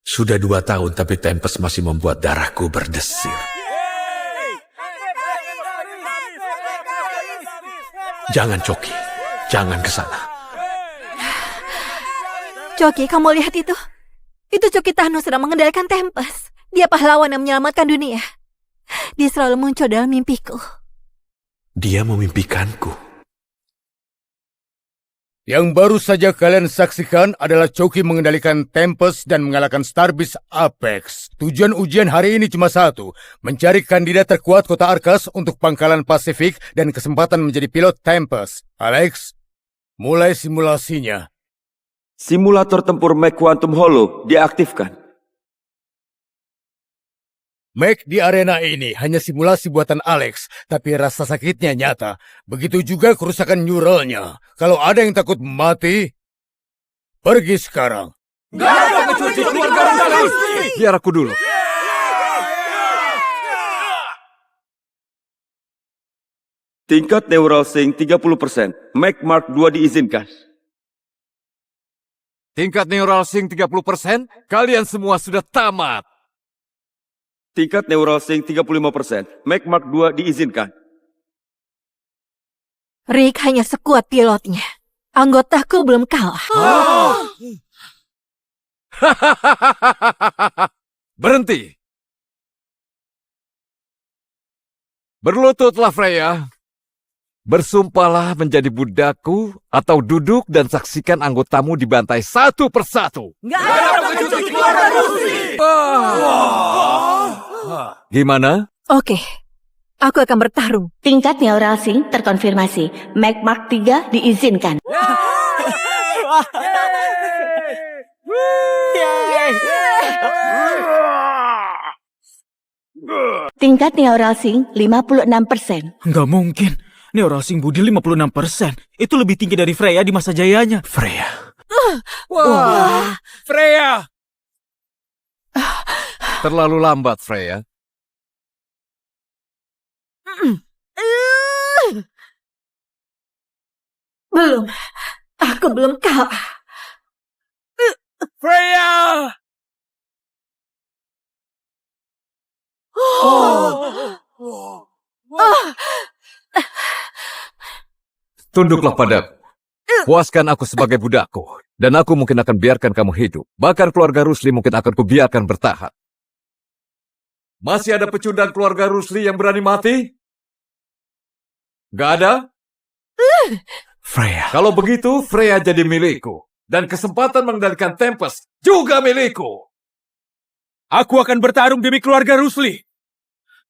Sudah 2 tahun tapi Tempest masih membuat darahku berdesir. Jangan, Coki. Jangan ke sana. Coki, kamu lihat itu? Itu Coki Thanos sedang mengendalikan Tempest. Dia pahlawan yang menyelamatkan dunia. Dia selalu muncul dalam mimpiku. Dia memimpikanku. Yang baru saja kalian saksikan adalah Coki mengendalikan Tempest dan mengalahkan Starbase Apex. Tujuan ujian hari ini cuma satu, mencari kandidat terkuat kota Arkas untuk pangkalan Pasifik dan kesempatan menjadi pilot Tempest. Alex, mulai simulasinya. Simulator tempur Mech Quantum Hollow diaktifkan. Mech di arena ini hanya simulasi buatan Alex, tapi rasa sakitnya nyata. Begitu juga kerusakan neuralnya. Kalau ada yang takut mati, pergi sekarang. Biar aku dulu. Tingkat neural sync 30%. Mech Mark II diizinkan. Tingkat neural sync 30%, kalian semua sudah tamat. Tingkat neural sync 35%. Mech Mark II diizinkan. Rick hanya sekuat pilotnya. Anggotaku belum kalah. Berhenti. Berlututlah Freya. Bersumpahlah menjadi budakku atau duduk dan saksikan anggotamu dibantai satu persatu. Gimana? Oke, aku akan bertarung. Tingkat neural sync terkonfirmasi. Mag Mark 3 diizinkan. Tingkat neural sync 56%. Nggak mungkin. Neural sync Budi 56%. Itu lebih tinggi dari Freya di masa jayanya. Freya. Wah, Freya! Terlalu lambat, Freya. Belum. Aku belum kalah. Freya! Tunduklah padaku. Puaskan aku sebagai budakku. Dan aku mungkin akan biarkan kamu hidup. Bahkan keluarga Rusli mungkin akan kubiarkan bertahan. Masih ada pecundang keluarga Rusli yang berani mati? Gak ada? Freya. Kalau begitu, Freya jadi milikku. Dan kesempatan mengendalikan Tempest juga milikku. Aku akan bertarung demi keluarga Rusli.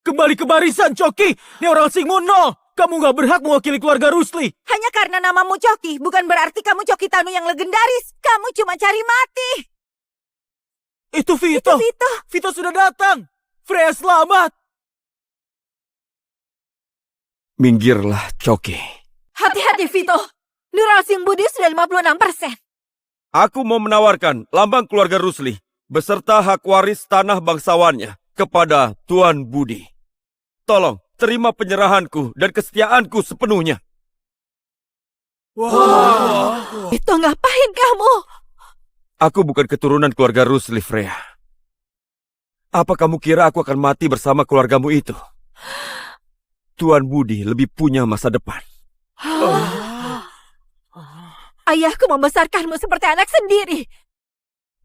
Kembali ke barisan, Coki. Neural sync-mu 0. Kamu gak berhak mewakili keluarga Rusli. Hanya karena namamu Coki, bukan berarti kamu Coki Tanu yang legendaris. Kamu cuma cari mati. Itu Vito. Vito. Vito sudah datang. Freya selamat. Minggirlah, Coki. Hati-hati, Vito. Neural sync Budi sudah 56%. Aku mau menawarkan lambang keluarga Rusli beserta hak waris tanah bangsawannya kepada Tuan Budi. Tolong, terima penyerahanku dan kesetiaanku sepenuhnya. Itu ngapain kamu? Aku bukan keturunan keluarga Rusli, Freya. Apa kamu kira aku akan mati bersama keluargamu itu? Tuan Budi lebih punya masa depan. Ayahku membesarkanmu seperti anak sendiri.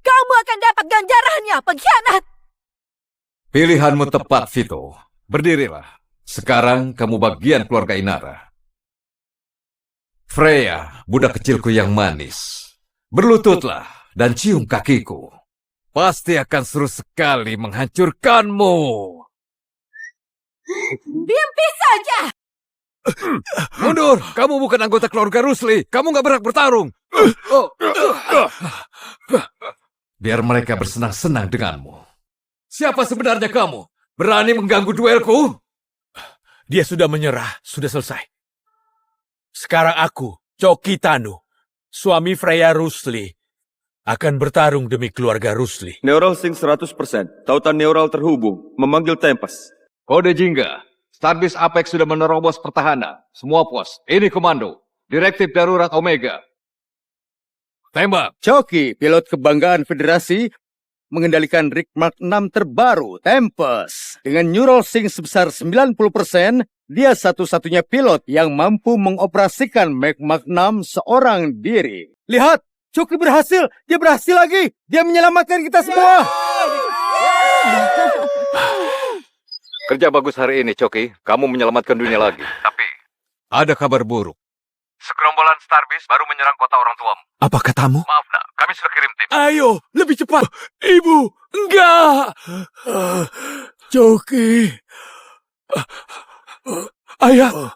Kamu akan dapat mendapat ganjarannya, pengkhianat! Pilihanmu tepat, Vito. Berdirilah. Sekarang kamu bagian keluarga Inara. Freya, budak kecilku yang manis. Berlututlah dan cium kakiku. Pasti akan seru sekali menghancurkanmu. Mimpi saja! Mundur! Kamu bukan anggota keluarga Rusli. Kamu gak berhak bertarung. Biar mereka bersenang-senang denganmu. Siapa sebenarnya kamu? Berani mengganggu duelku? Dia sudah menyerah, sudah selesai. Sekarang aku, Choki Tanu, suami Freya Rusli, akan bertarung demi keluarga Rusli. Neural Sync 100%. Tautan neural terhubung. Memanggil Tempest. Kode Jingga. Starbase Apex sudah menerobos pertahanan. Semua pos. Ini komando. Direktif darurat Omega. Tembak. Choki, pilot kebanggaan Federasi, mengendalikan Rig Mark 6 terbaru, Tempest. Dengan Neural Sync sebesar 90%, dia satu-satunya pilot yang mampu mengoperasikan Mac Mark 6 seorang diri. Lihat, Choki berhasil. Dia berhasil lagi. Dia menyelamatkan kita semua. Kerja bagus hari ini, Choki. Kamu menyelamatkan dunia lagi. Tapi, ada kabar buruk. Segerombolan Starbase baru menyerang kota orang tuamu. Apa katamu? Maaf, nak. Kami sudah kirim tim. Ayo, lebih cepat. Ibu, enggak. Choki. Ayah.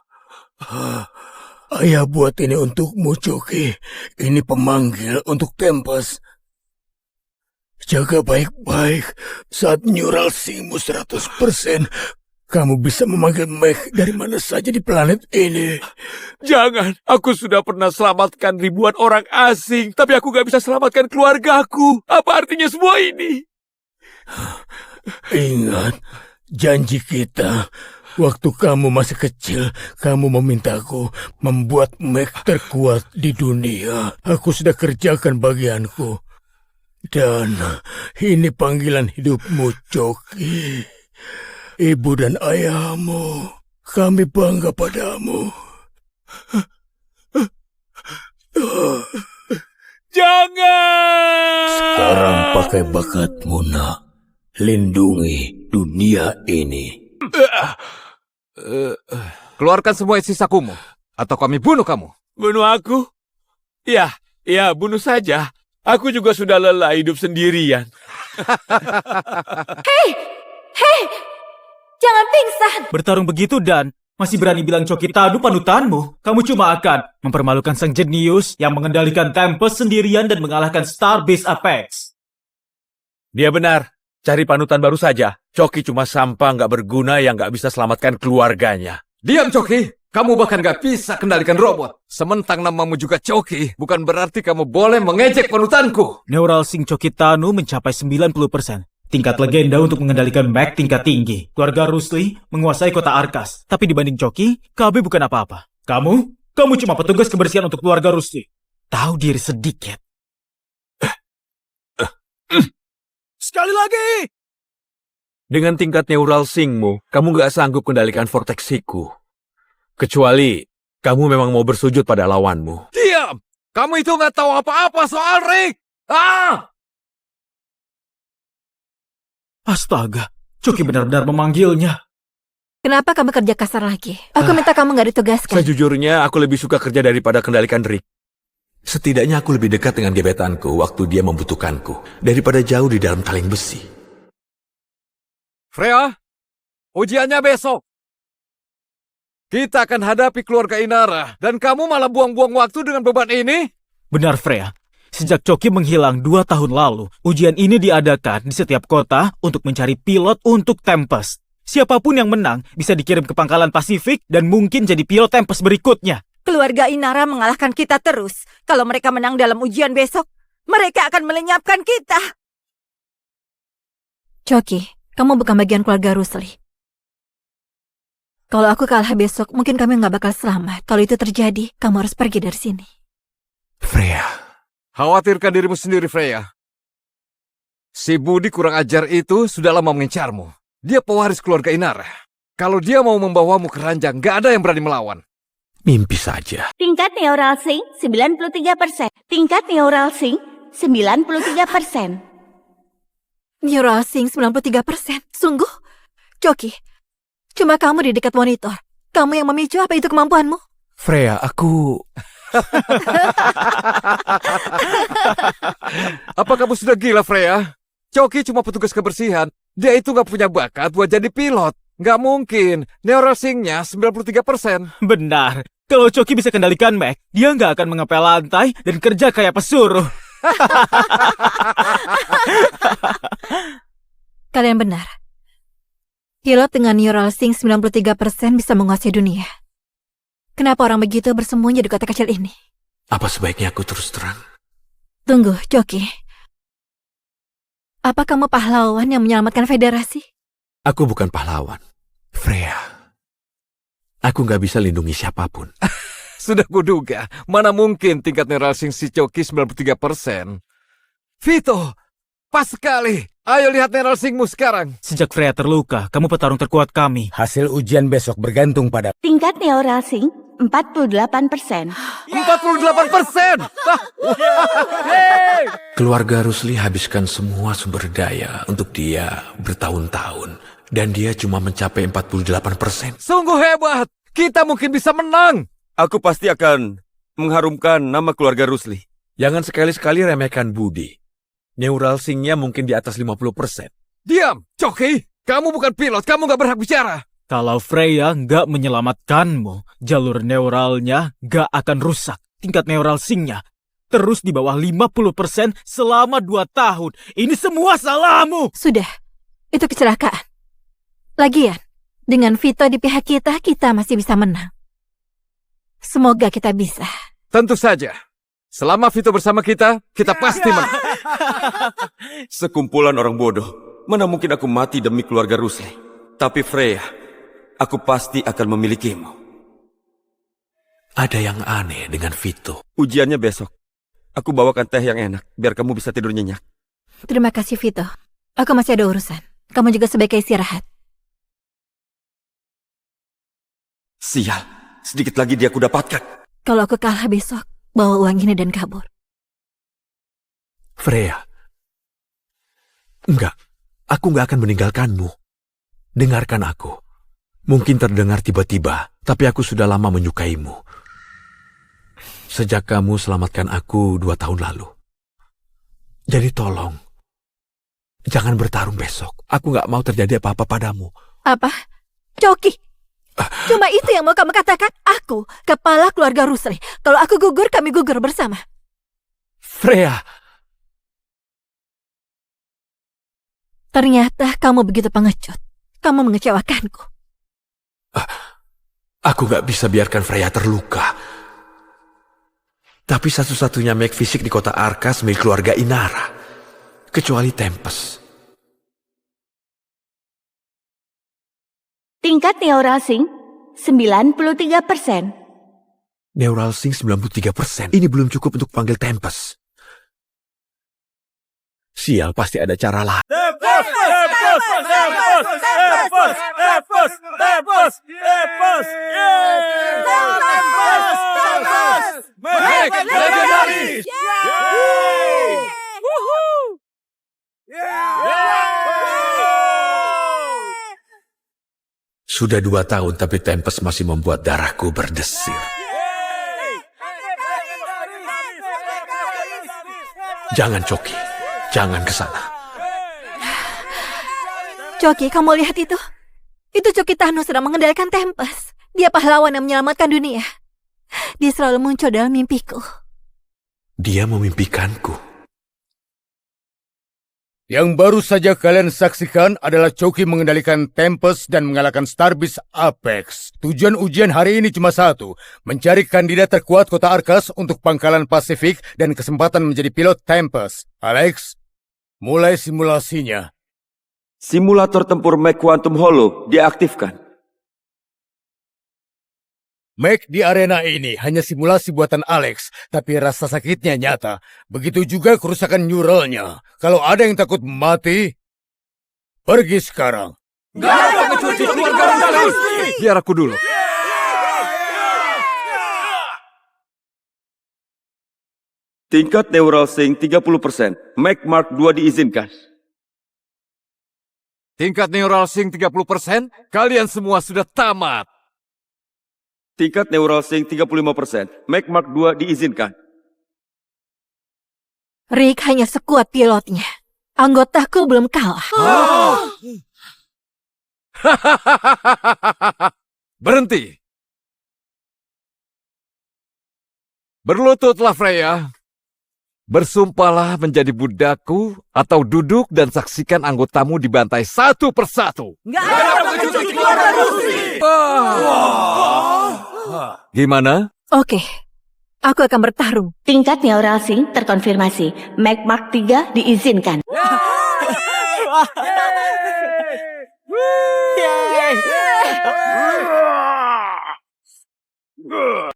Ayah buat ini untukmu, Choki. Ini pemanggil untuk Tempest. Jaga baik-baik. Saat Neural Sync-mu 100%, kamu bisa memanggil Meg dari mana saja di planet ini. Jangan, aku sudah pernah selamatkan ribuan orang asing, tapi aku gak bisa selamatkan keluargaku. Apa artinya semua ini? Ingat, janji kita. Waktu kamu masih kecil, kamu memintaku membuat Meg terkuat di dunia. Aku sudah kerjakan bagianku. Dan ini panggilan hidupmu, Choki. Ibu dan ayahmu, kami bangga padamu. Jangan! Sekarang pakai bakatmu, nak. Lindungi dunia ini. Keluarkan semua isi sakumu, atau kami bunuh kamu. Bunuh aku? Ya, bunuh saja. Aku juga sudah lelah hidup sendirian. Hei! Jangan pingsan! Bertarung begitu dan masih berani bilang Choki Tanu panutanmu. Kamu cuma akan mempermalukan sang jenius yang mengendalikan Tempest sendirian dan mengalahkan Starbase Apex. Dia benar. Cari panutan baru saja. Choki cuma sampah nggak berguna yang nggak bisa selamatkan keluarganya. Diam, Choki. Kamu bahkan gak bisa kendalikan robot. Sementang namamu juga Choki, bukan berarti kamu boleh mengejek panutanku. Neural Sync Choki Tanu mencapai 90%. Tingkat legenda untuk mengendalikan Mac tingkat tinggi. Keluarga Rusli menguasai kota Arkas. Tapi dibanding Choki, KB bukan apa-apa. Kamu cuma petugas kebersihan untuk keluarga Rusli. Tahu diri sedikit. Sekali lagi! Dengan tingkat neural sync-mu, kamu gak sanggup kendalikan vortexiku. Kecuali kamu memang mau bersujud pada lawanmu. Diam! Kamu itu gak tahu apa-apa soal Rick! Astaga, Choki benar-benar memanggilnya. Kenapa kamu kerja kasar lagi? Aku minta kamu gak ditugaskan. Sejujurnya, aku lebih suka kerja daripada kendalikan Rick. Setidaknya aku lebih dekat dengan gebetanku waktu dia membutuhkanku, daripada jauh di dalam kaleng besi. Freya, ujiannya besok. Kita akan hadapi keluarga Inara, dan kamu malah buang-buang waktu dengan beban ini? Benar, Freya. Sejak Choki menghilang 2 tahun lalu, ujian ini diadakan di setiap kota untuk mencari pilot untuk Tempest. Siapapun yang menang bisa dikirim ke pangkalan Pasifik dan mungkin jadi pilot Tempest berikutnya. Keluarga Inara mengalahkan kita terus. Kalau mereka menang dalam ujian besok, mereka akan melenyapkan kita. Choki, kamu bukan bagian keluarga Rusli. Kalau aku kalah besok, mungkin kami nggak bakal selamat. Kalau itu terjadi, kamu harus pergi dari sini. Freya. Khawatirkan dirimu sendiri, Freya. Si Budi kurang ajar itu sudah lama mengincarmu. Dia pewaris keluarga Inara. Kalau dia mau membawamu ke ranjang, gak ada yang berani melawan. Mimpi saja. Tingkat neural sync 93%. Tingkat neural sync 93%. Neural Sync 93%. Sungguh? Coki, cuma kamu di dekat monitor. Kamu yang memicu, apa itu kemampuanmu? Freya, aku... Apa kamu sudah gila, Freya? Coki cuma petugas kebersihan. Dia itu nggak punya bakat buat jadi pilot. Nggak mungkin. Neural Sync-nya 93%. Benar. Kalau Coki bisa kendalikan Mac, dia nggak akan mengepel lantai dan kerja kayak pesuruh. Kalian benar. Pilot dengan Neural Sync 93% bisa menguasai dunia. Kenapa orang begitu bersembunyi di kota kecil ini? Apa sebaiknya aku terus terang? Tunggu, Coki. Apa kamu pahlawan yang menyelamatkan federasi? Aku bukan pahlawan. Freya. Aku nggak bisa lindungi siapapun. Sudah kuduga. Mana mungkin tingkat Neural Sync si Coki 93%. Vito, pas sekali. Ayo lihat Neural Sync-mu sekarang. Sejak Freya terluka, kamu petarung terkuat kami. Hasil ujian besok bergantung pada... Tingkat Neural Sync 48%. 48%! Keluarga Rusli habiskan semua sumber daya untuk dia bertahun-tahun. Dan dia cuma mencapai 48%. Sungguh hebat. Kita mungkin bisa menang. Aku pasti akan mengharumkan nama keluarga Rusli. Jangan sekali-sekali remehkan Budi. Neural Sync-nya mungkin di atas 50%. Diam, Coki. Kamu bukan pilot, kamu nggak berhak bicara. Kalau Freya nggak menyelamatkanmu, jalur neuralnya nggak akan rusak. Tingkat neural sync-nya terus di bawah 50% selama 2 tahun. Ini semua salahmu. Sudah, itu kecelakaan. Lagian, dengan Vito di pihak kita, kita masih bisa menang. Semoga kita bisa. Tentu saja. Selama Vito bersama kita pasti menang. Sekumpulan orang bodoh. Mana mungkin aku mati demi keluarga Rusli. Tapi Freya, aku pasti akan memilikimu. Ada yang aneh dengan Vito. Ujiannya besok. Aku bawakan teh yang enak, biar kamu bisa tidur nyenyak. Terima kasih, Vito. Aku masih ada urusan. Kamu juga sebaiknya istirahat. Sial, sedikit lagi dia aku dapatkan. Kalau aku kalah besok, bawa uang ini dan kabur. Freya. Enggak, aku nggak akan meninggalkanmu. Dengarkan aku. Mungkin terdengar tiba-tiba, tapi aku sudah lama menyukaimu. Sejak kamu selamatkan aku 2 tahun lalu. Jadi tolong, jangan bertarung besok. Aku nggak mau terjadi apa-apa padamu. Apa? Coki? Cuma itu yang mau kamu katakan? Aku, kepala keluarga Rusli. Kalau aku gugur, kami gugur bersama. Freya. Ternyata kamu begitu pengecut. Kamu mengecewakanku. Aku nggak bisa biarkan Freya terluka. Tapi satu-satunya Mac fisik di kota Arkas milik keluarga Inara. Kecuali Tempest. Tingkat Neural Sync 93%. Neural Sync 93%. Ini belum cukup untuk panggil Tempest. Sial, pasti ada cara lain. Sudah 2 tahun, tapi Tempest masih membuat darahku berdesir. Jangan, Coki. Jangan ke sana. Coki, kamu lihat itu? Itu Coki Thanos sedang mengendalikan Tempest. Dia pahlawan yang menyelamatkan dunia. Dia selalu muncul dalam mimpiku. Dia memimpikanku. Yang baru saja kalian saksikan adalah Coki mengendalikan Tempest dan mengalahkan Starbase Apex. Tujuan ujian hari ini cuma satu, mencari kandidat terkuat kota Arkas untuk pangkalan Pasifik dan kesempatan menjadi pilot Tempest. Alex, mulai simulasinya. Simulator tempur Mac Quantum Hollow diaktifkan. Mac di arena ini hanya simulasi buatan Alex, tapi rasa sakitnya nyata. Begitu juga kerusakan neuralnya. Kalau ada yang takut mati, pergi sekarang. Biar aku dulu. Tingkat Neural Sync 30%. Mac Mark II diizinkan. Tingkat neural sync 30%, kalian semua sudah tamat. Tingkat neural sync 35%. Mac Mark II diizinkan. Rick hanya sekuat pilotnya. Anggotaku belum kalah. Berhenti. Berlututlah Freya. Bersumpahlah menjadi budakku atau duduk dan saksikan anggotamu dibantai satu persatu. Nggak ada pengecuali keluarga Rusli! Gimana? Oke, aku akan bertarung. Tingkat neural sync terkonfirmasi. Mac Mark III diizinkan.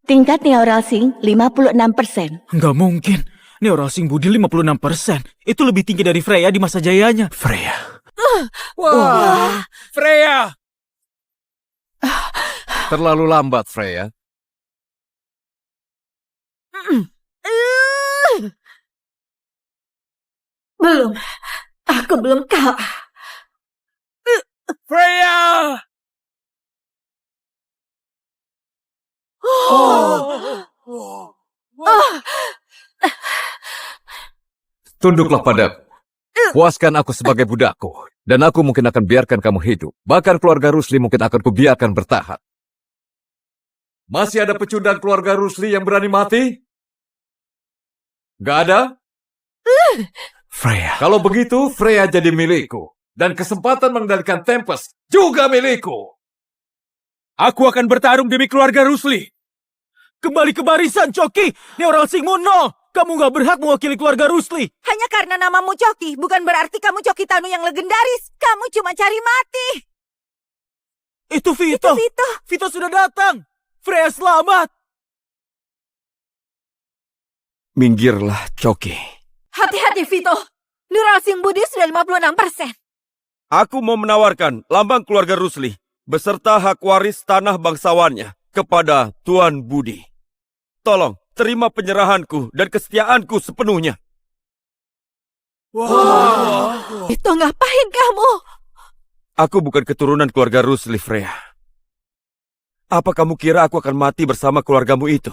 Tingkat neural sync 56%. Nggak mungkin. Neural sync Budi 56%. Itu lebih tinggi dari Freya di masa jayanya. Freya. Wah, Freya! terlalu lambat Freya. Belum. Aku belum kalah. Freya! Tunduklah padaku. Puaskan aku sebagai budakku. Dan aku mungkin akan biarkan kamu hidup. Bahkan keluarga Rusli mungkin akan kubiarkan bertahan. Masih ada pecundang keluarga Rusli yang berani mati? Gak ada? Freya. Kalau begitu, Freya jadi milikku. Dan kesempatan mengendalikan Tempest juga milikku. Aku akan bertarung demi keluarga Rusli. Kembali ke barisan, Coki! Neural sync-mu 0! Kamu nggak berhak mewakili keluarga Rusli. Hanya karena namamu Coki, bukan berarti kamu Coki Tanu yang legendaris. Kamu cuma cari mati. Itu Vito. Vito sudah datang. Freya selamat. Minggirlah, Coki. Hati-hati, Vito. Neural sync Budi sudah 56%. Aku mau menawarkan lambang keluarga Rusli beserta hak waris tanah bangsawannya kepada Tuan Budi. Tolong, terima penyerahanku dan kesetiaanku sepenuhnya. Vito, ngapain kamu? Aku bukan keturunan keluarga Rusli, Freya. Apa kamu kira aku akan mati bersama keluargamu itu?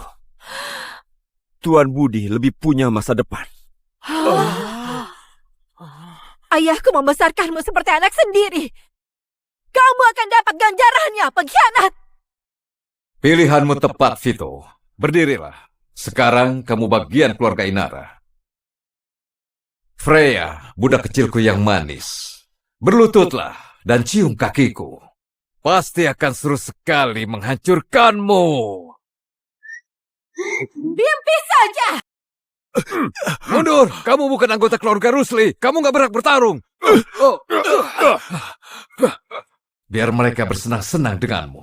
Tuan Budi lebih punya masa depan. Ayahku membesarkanmu seperti anak sendiri. Kamu akan dapat ganjarannya, pengkhianat. Pilihanmu tepat, Vito. Berdirilah. Sekarang kamu bagian keluarga Inara. Freya, budak kecilku yang manis. Berlututlah dan cium kakiku. Pasti akan seru sekali menghancurkanmu. Mimpi saja. Mundur, kamu bukan anggota keluarga Rusli. Kamu gak berhak bertarung. Biar mereka bersenang-senang denganmu.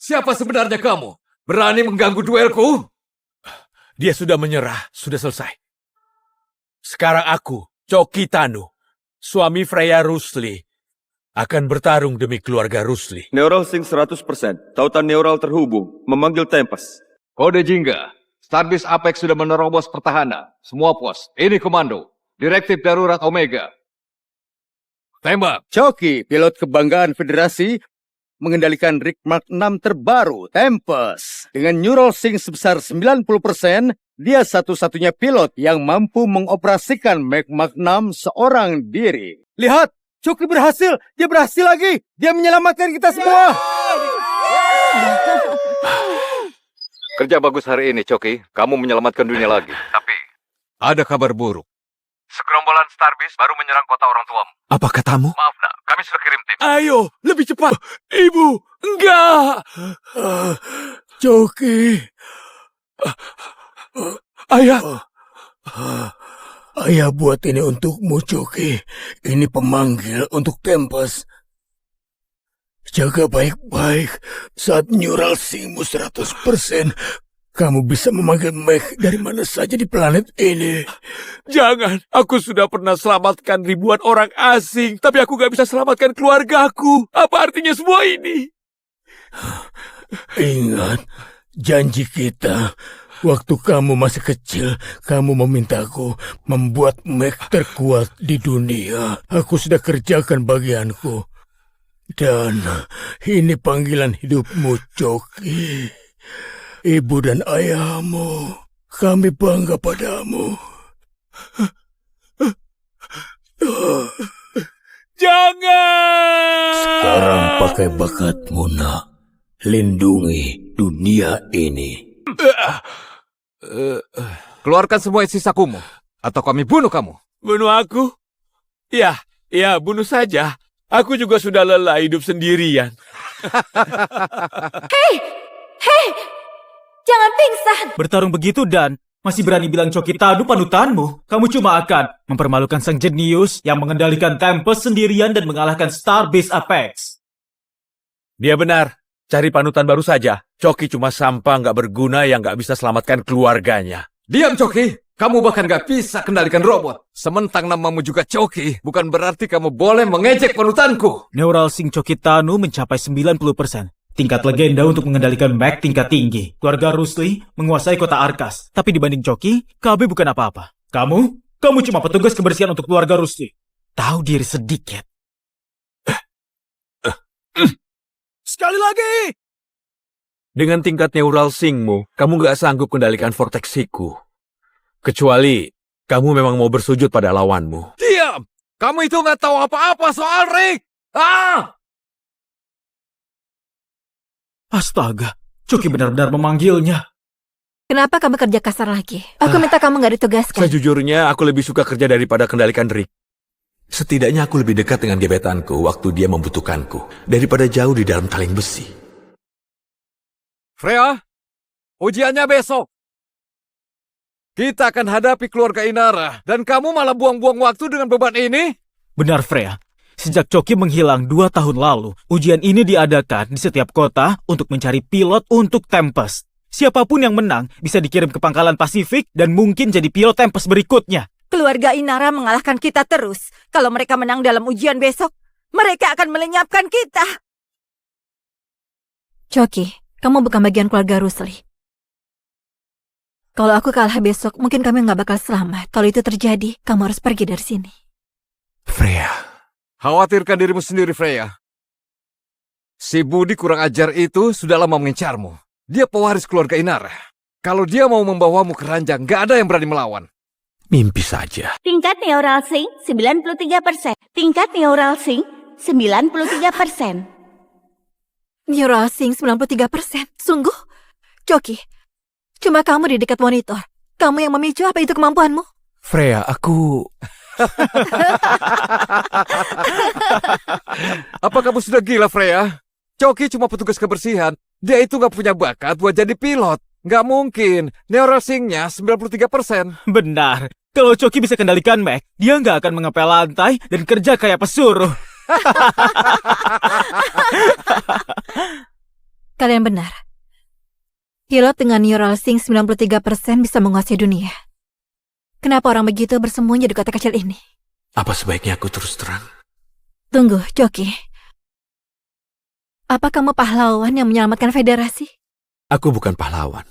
Siapa sebenarnya kamu? Berani mengganggu duelku? Dia sudah menyerah, sudah selesai. Sekarang aku, Coki Tanu, suami Freya Rusli, akan bertarung demi keluarga Rusli. Neural sync 100%. Tautan neural terhubung. Memanggil Tempest. Kode Jingga. Starbase Apex sudah menerobos pertahanan. Semua pos. Ini komando. Direktif darurat Omega. Tembak. Coki, pilot kebanggaan Federasi, mengendalikan Rick Mark 6 terbaru, Tempest. Dengan neural sync sebesar 90%, dia satu-satunya pilot yang mampu mengoperasikan Mac Mark 6 seorang diri. Lihat, Coki berhasil. Dia berhasil lagi. Dia menyelamatkan kita semua. Kerja bagus hari ini, Coki. Kamu menyelamatkan dunia lagi. Tapi, ada kabar buruk. Segerombolan Starbase baru menyerang kota orang tuamu. Apa katamu? Maaf, nak. Kami sudah kirim tim. Ayo, lebih cepat. Ibu, enggak. Coki. Ayah. Ayah buat ini untukmu, Coki. Ini pemanggil untuk Tempest. Jaga baik-baik. Saat neural sync-mu 100%, kamu bisa memanggil Mac dari mana saja di planet ini. Jangan, aku sudah pernah selamatkan ribuan orang asing, tapi aku gak bisa selamatkan keluargaku. Apa artinya semua ini? Ingat, janji kita Waktu kamu masih kecil, kamu memintaku membuat Mac terkuat di dunia. Aku sudah kerjakan bagianku. Dan ini panggilan hidupmu, Coki. Ibu dan ayahmu, kami bangga padamu. Jangan! Sekarang pakai bakatmu, nak. Lindungi dunia ini. Keluarkan semua isi sakumu, atau kami bunuh kamu. Bunuh aku? Ya, bunuh saja. Aku juga sudah lelah hidup sendirian. Hei, jangan pingsan. Bertarung begitu dan masih berani bilang Coki Tanu panutanmu. Kamu cuma akan mempermalukan sang jenius yang mengendalikan Tempest sendirian dan mengalahkan Starbase Apex. Dia benar. Cari panutan baru saja. Coki cuma sampah nggak berguna yang nggak bisa selamatkan keluarganya. Diam, Coki. Kamu bahkan gak bisa kendalikan robot. Sementang namamu juga Coki, bukan berarti kamu boleh mengejek panutanku. Neural Sync Coki Tanu mencapai 90%. Tingkat legenda untuk mengendalikan Mac tingkat tinggi. Keluarga Rusli menguasai kota Arkas. Tapi dibanding Coki, KB bukan apa-apa. Kamu cuma petugas kebersihan untuk keluarga Rusli. Tahu diri sedikit. Sekali lagi! Dengan tingkat neural sync-mu, kamu gak sanggup kendalikan vortexiku. Kecuali, kamu memang mau bersujud pada lawanmu. Diam! Kamu itu gak tahu apa-apa soal Rick! Astaga, Coki benar-benar memanggilnya. Kenapa kamu kerja kasar lagi? Aku minta kamu gak ditugaskan. Sejujurnya, aku lebih suka kerja daripada kendalikan Rick. Setidaknya aku lebih dekat dengan gebetanku waktu dia membutuhkanku, daripada jauh di dalam taling besi. Freya, ujiannya besok. Kita akan hadapi keluarga Inara, dan kamu malah buang-buang waktu dengan beban ini? Benar, Freya. Sejak Coki menghilang 2 tahun lalu, ujian ini diadakan di setiap kota untuk mencari pilot untuk Tempest. Siapapun yang menang bisa dikirim ke pangkalan Pasifik dan mungkin jadi pilot Tempest berikutnya. Keluarga Inara mengalahkan kita terus. Kalau mereka menang dalam ujian besok, mereka akan melenyapkan kita. Coki, kamu bukan bagian keluarga Rusli. Kalau aku kalah besok, mungkin kami nggak bakal selamat. Kalau itu terjadi, kamu harus pergi dari sini. Freya. Khawatirkan dirimu sendiri, Freya. Si Budi kurang ajar itu sudah lama mengincarmu. Dia pewaris keluarga Inara. Kalau dia mau membawamu ke ranjang, gak ada yang berani melawan. Mimpi saja. Tingkat neural sync 93%. Tingkat neural sync 93%. Neural Sync 93%. Sungguh? Coki, cuma kamu di dekat monitor. Kamu yang memicu, apa itu kemampuanmu? Freya, aku... Apa kamu sudah gila, Freya? Coki cuma petugas kebersihan. Dia itu gak punya bakat buat jadi pilot. Gak mungkin. Neural Sync-nya 93%. Benar. Kalau Coki bisa kendalikan Mac, dia nggak akan mengepel lantai dan kerja kayak pesuruh. Kalian benar. Pilot dengan Neural Sync 93% bisa menguasai dunia. Kenapa orang begitu bersembunyi di kota kecil ini? Apa sebaiknya aku terus terang? Tunggu, Coki. Apa kamu pahlawan yang menyelamatkan federasi? Aku bukan pahlawan.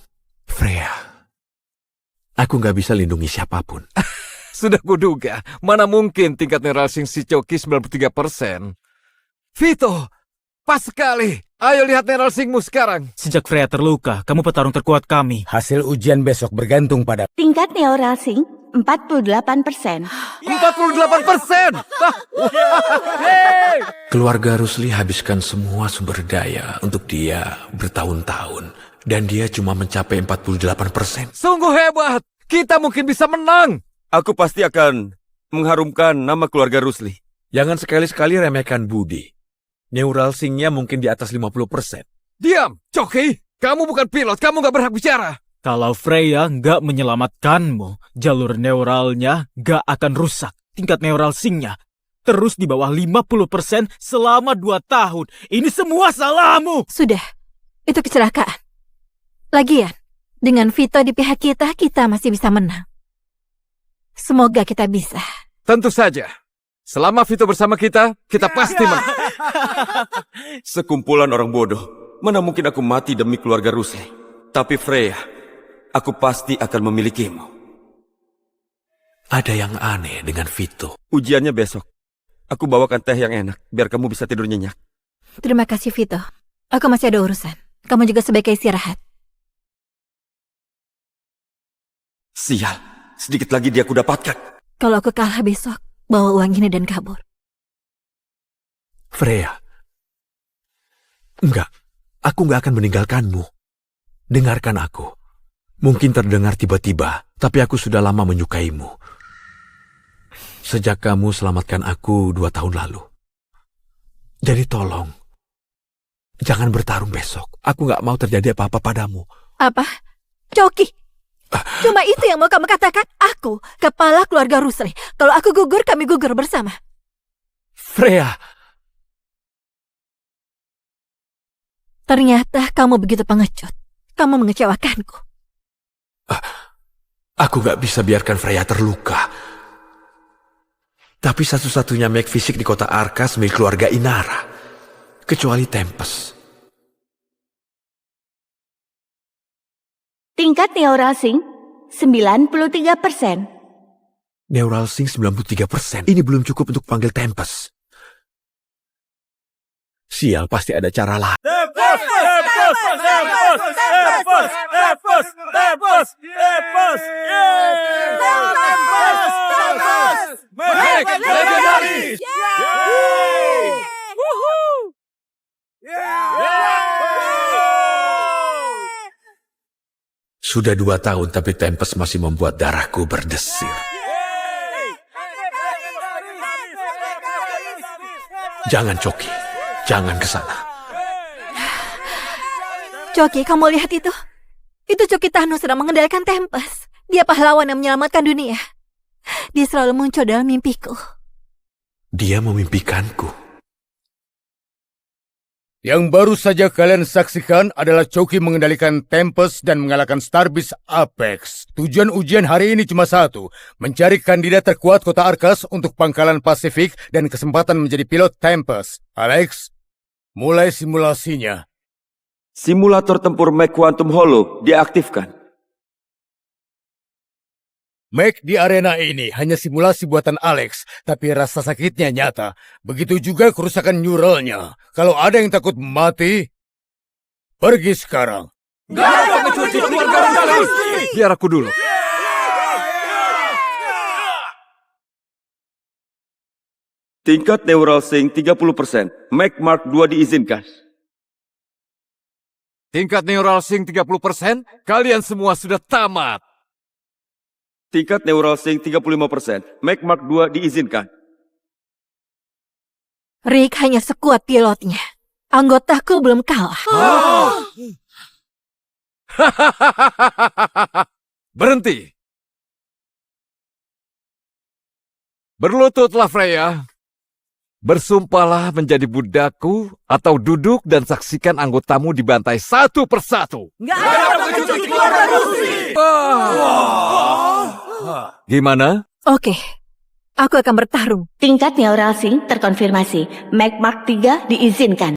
Freya. Aku nggak bisa lindungi siapapun. Sudah kuduga, mana mungkin tingkat neural sync si Coki 93%. Vito, pas sekali. Ayo lihat neural sync-mu sekarang. Sejak Freya terluka, kamu petarung terkuat kami. Hasil ujian besok bergantung pada... Tingkat neural sync 48%. 48%! Keluarga Rusli habiskan semua sumber daya untuk dia bertahun-tahun. Dan dia cuma mencapai 48%. Sungguh hebat! Kita mungkin bisa menang! Aku pasti akan mengharumkan nama keluarga Rusli. Jangan sekali-sekali remehkan Budi. Neural sync-nya mungkin di atas 50%. Diam, Coki! Kamu bukan pilot, kamu gak berhak bicara! Kalau Freya nggak menyelamatkanmu, jalur neuralnya nggak akan rusak. Tingkat neural sync-nya terus di bawah 50% selama 2 tahun. Ini semua salahmu! Sudah, itu kecelakaan. Lagian, dengan Vito di pihak kita, kita masih bisa menang. Semoga kita bisa. Tentu saja. Selama Vito bersama kita pasti menang. Sekumpulan orang bodoh. Mana mungkin aku mati demi keluarga Rusli. Tapi Freya, aku pasti akan memilikimu. Ada yang aneh dengan Vito. Ujiannya besok. Aku bawakan teh yang enak, biar kamu bisa tidur nyenyak. Terima kasih, Vito. Aku masih ada urusan. Kamu juga sebaiknya istirahat. Sial, sedikit lagi dia aku dapatkan. Kalau aku kalah besok, bawa uang ini dan kabur. Freya. Enggak, aku nggak akan meninggalkanmu. Dengarkan aku. Mungkin terdengar tiba-tiba, tapi aku sudah lama menyukaimu. Sejak kamu selamatkan aku 2 tahun lalu. Jadi tolong, jangan bertarung besok. Aku nggak mau terjadi apa-apa padamu. Apa? Coki? Cuma itu yang mau kamu katakan? Aku, kepala keluarga Rusli. Kalau aku gugur, kami gugur bersama. Freya! Ternyata kamu begitu pengecut. Kamu mengecewakanku. Aku nggak bisa biarkan Freya terluka. Tapi satu-satunya mag fisik di kota Arkas milik keluarga Inara. Kecuali Tempest. Tingkat neural sync 93%. Neural sync 93%. Ini belum cukup untuk panggil Tempest. Sial, pasti ada cara lain. Sudah 2 tahun tapi Tempest masih membuat darahku berdesir. Jangan, Coki. Jangan ke sana. Coki, kamu lihat itu? Itu Coki Tano sedang mengendalikan Tempest. Dia pahlawan yang menyelamatkan dunia. Dia selalu muncul dalam mimpiku. Dia memimpikanku. Yang baru saja kalian saksikan adalah Coki mengendalikan Tempest dan mengalahkan Starbase Apex. Tujuan ujian hari ini cuma satu, mencari kandidat terkuat kota Arkas untuk pangkalan Pasifik dan kesempatan menjadi pilot Tempest. Alex, mulai simulasinya. Simulator tempur Mag Quantum Hollow diaktifkan. Mag di arena ini hanya simulasi buatan Alex, tapi rasa sakitnya nyata. Begitu juga kerusakan neuralnya. Kalau ada yang takut mati, pergi sekarang. Biar aku dulu. Tingkat neural sync 30%. Mag Mark 2 diizinkan. Tingkat neural sync 30%, kalian semua sudah tamat. Tingkat neural sync 35%. Mag Mark 2 diizinkan. Rick hanya sekuat pilotnya. Anggotaku belum kalah. Berhenti. Berlututlah, Freya. Bersumpahlah menjadi budakku atau duduk dan saksikan anggotamu dibantai satu persatu. Gimana? Oke, aku akan bertarung. Tingkat neural sync terkonfirmasi. Mag Mark 3 diizinkan.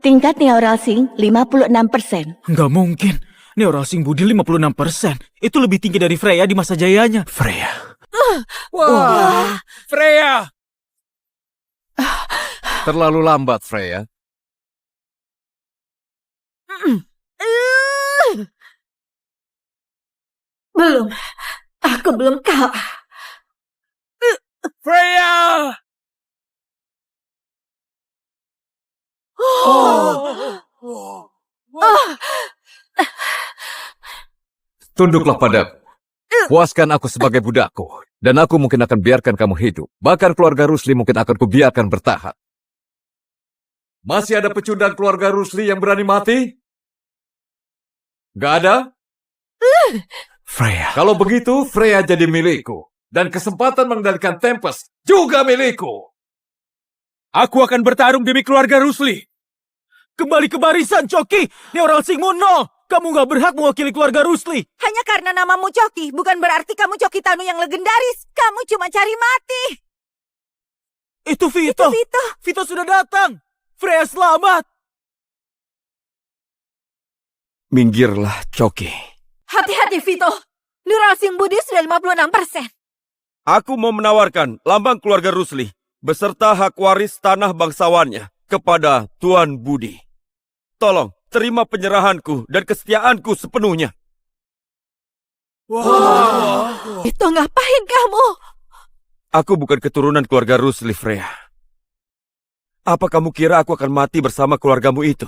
Tingkat neural sync 56%. Nggak mungkin. Neural sync Budi 56%. Itu lebih tinggi dari Freya di masa jayanya. Freya. Wah, Freya! terlalu lambat, Freya. Belum. Aku belum kalah. Freya! Tunduklah padaku. Puaskan aku sebagai budakku. Dan aku mungkin akan biarkan kamu hidup. Bahkan keluarga Rusli mungkin akan kubiarkan bertahan. Masih ada pecundang keluarga Rusli yang berani mati? Gak ada? Freya. Kalau begitu, Freya jadi milikku. Dan kesempatan mengendalikan Tempest juga milikku. Aku akan bertarung demi keluarga Rusli. Kembali ke barisan, Coki. Neural sync-mu 0. Kamu nggak berhak mewakili keluarga Rusli. Hanya karena namamu Coki, bukan berarti kamu Coki Tanu yang legendaris. Kamu cuma cari mati. Itu Vito. Vito sudah datang. Freya selamat. Minggirlah, Choki. Hati-hati, Vito. Neural Sing Budi sudah 56%. Aku mau menawarkan lambang keluarga Rusli beserta hak waris tanah bangsawannya kepada Tuan Budi. Tolong, terima penyerahanku dan kesetiaanku sepenuhnya. Itu ngapain kamu? Aku bukan keturunan keluarga Rusli, Freya. Apa kamu kira aku akan mati bersama keluargamu itu?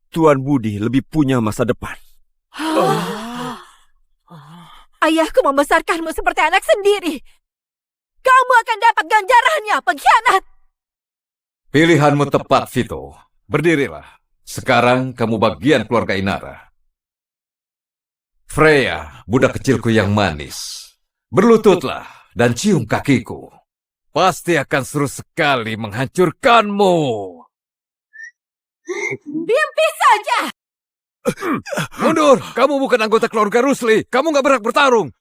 Tuan Budi lebih punya masa depan. Ayahku membesarkanmu seperti anak sendiri. Kamu akan dapat ganjarannya, pengkhianat. Pilihanmu tepat, Vito. Berdirilah. Sekarang kamu bagian keluarga Inara. Freya, budak kecilku yang manis. Berlututlah dan cium kakiku. Pasti akan seru sekali menghancurkanmu. Mimpi saja. Mundur, kamu bukan anggota keluarga Rusli. Kamu gak berhak bertarung.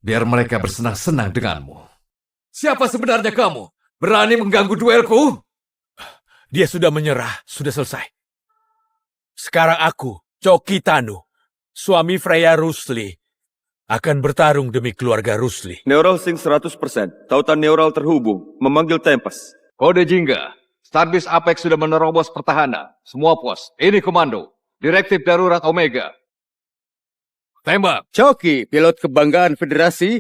Biar mereka bersenang-senang denganmu. Siapa sebenarnya kamu? Berani mengganggu duelku? Dia sudah menyerah, sudah selesai. Sekarang aku, Choki Tanu, suami Freya Rusli, akan bertarung demi keluarga Rusli. Neural Sync 100%. Tautan neural terhubung. Memanggil Tempest. Kode Jingga. Starbase Apex sudah menerobos pertahanan. Semua pos. Ini komando. Direktif darurat Omega. Tembak. Choki, pilot kebanggaan Federasi,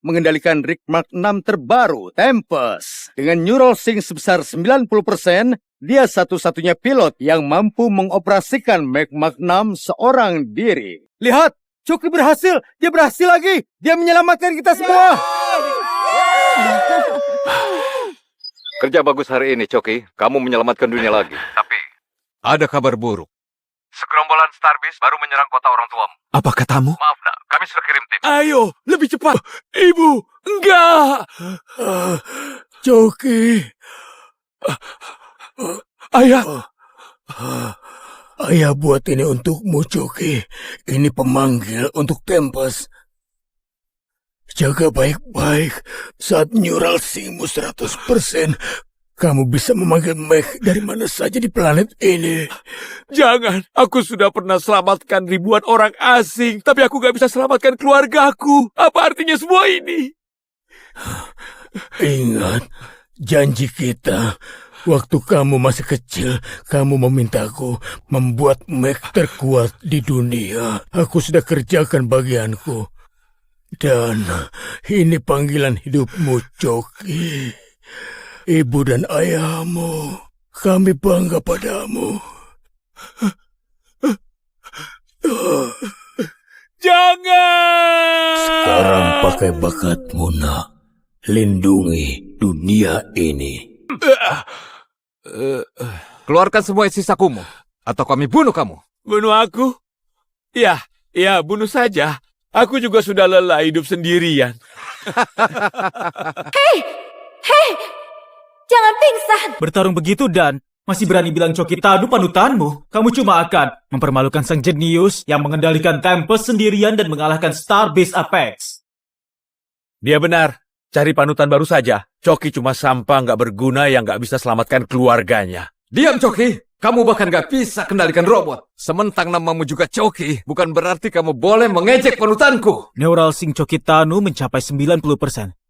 mengendalikan Rig Mark 6 terbaru, Tempest. Dengan Neural Sync sebesar 90%, dia satu-satunya pilot yang mampu mengoperasikan Mac Mark 6 seorang diri. Lihat, Choki berhasil. Dia berhasil lagi. Dia menyelamatkan kita semua. Kerja bagus hari ini, Choki. Kamu menyelamatkan dunia lagi. Tapi, ada kabar buruk. Segerombolan Starbase baru menyerang kota orang tuamu. Apa katamu? Maaf, nak. Kami sudah kirim tim. Ayo, lebih cepat. Ibu, enggak. Choki. Ayah. Ayah buat ini untukmu, Choki. Ini pemanggil untuk Tempest. Jaga baik-baik. Saat Neural Sync-mu 100%, kamu bisa memanggil Meg dari mana saja di planet ini. Jangan, aku sudah pernah selamatkan ribuan orang asing, tapi aku gak bisa selamatkan keluargaku. Apa artinya semua ini? Ingat, janji kita. Waktu kamu masih kecil, kamu memintaku membuat Meg terkuat di dunia. Aku sudah kerjakan bagianku. Dan ini panggilan hidupmu, Choki. Ibu dan ayahmu, kami bangga padamu. Jangan! Sekarang pakai bakatmu, nak. Lindungi dunia ini. Keluarkan semua isi sakumu, atau kami bunuh kamu. Bunuh aku? Ya, bunuh saja. Aku juga sudah lelah hidup sendirian. Hei, jangan pingsan. Bertarung begitu dan masih berani bilang Choki Tanu panutanmu. Kamu cuma akan mempermalukan sang jenius yang mengendalikan Tempest sendirian dan mengalahkan Starbase Apex. Dia benar. Cari panutan baru saja. Choki cuma sampah nggak berguna yang nggak bisa selamatkan keluarganya. Diam, Choki. Kamu bahkan gak bisa kendalikan robot. Sementang namamu juga Choki, bukan berarti kamu boleh mengejek panutanku. Neural Sync Choki Tanu mencapai 90%.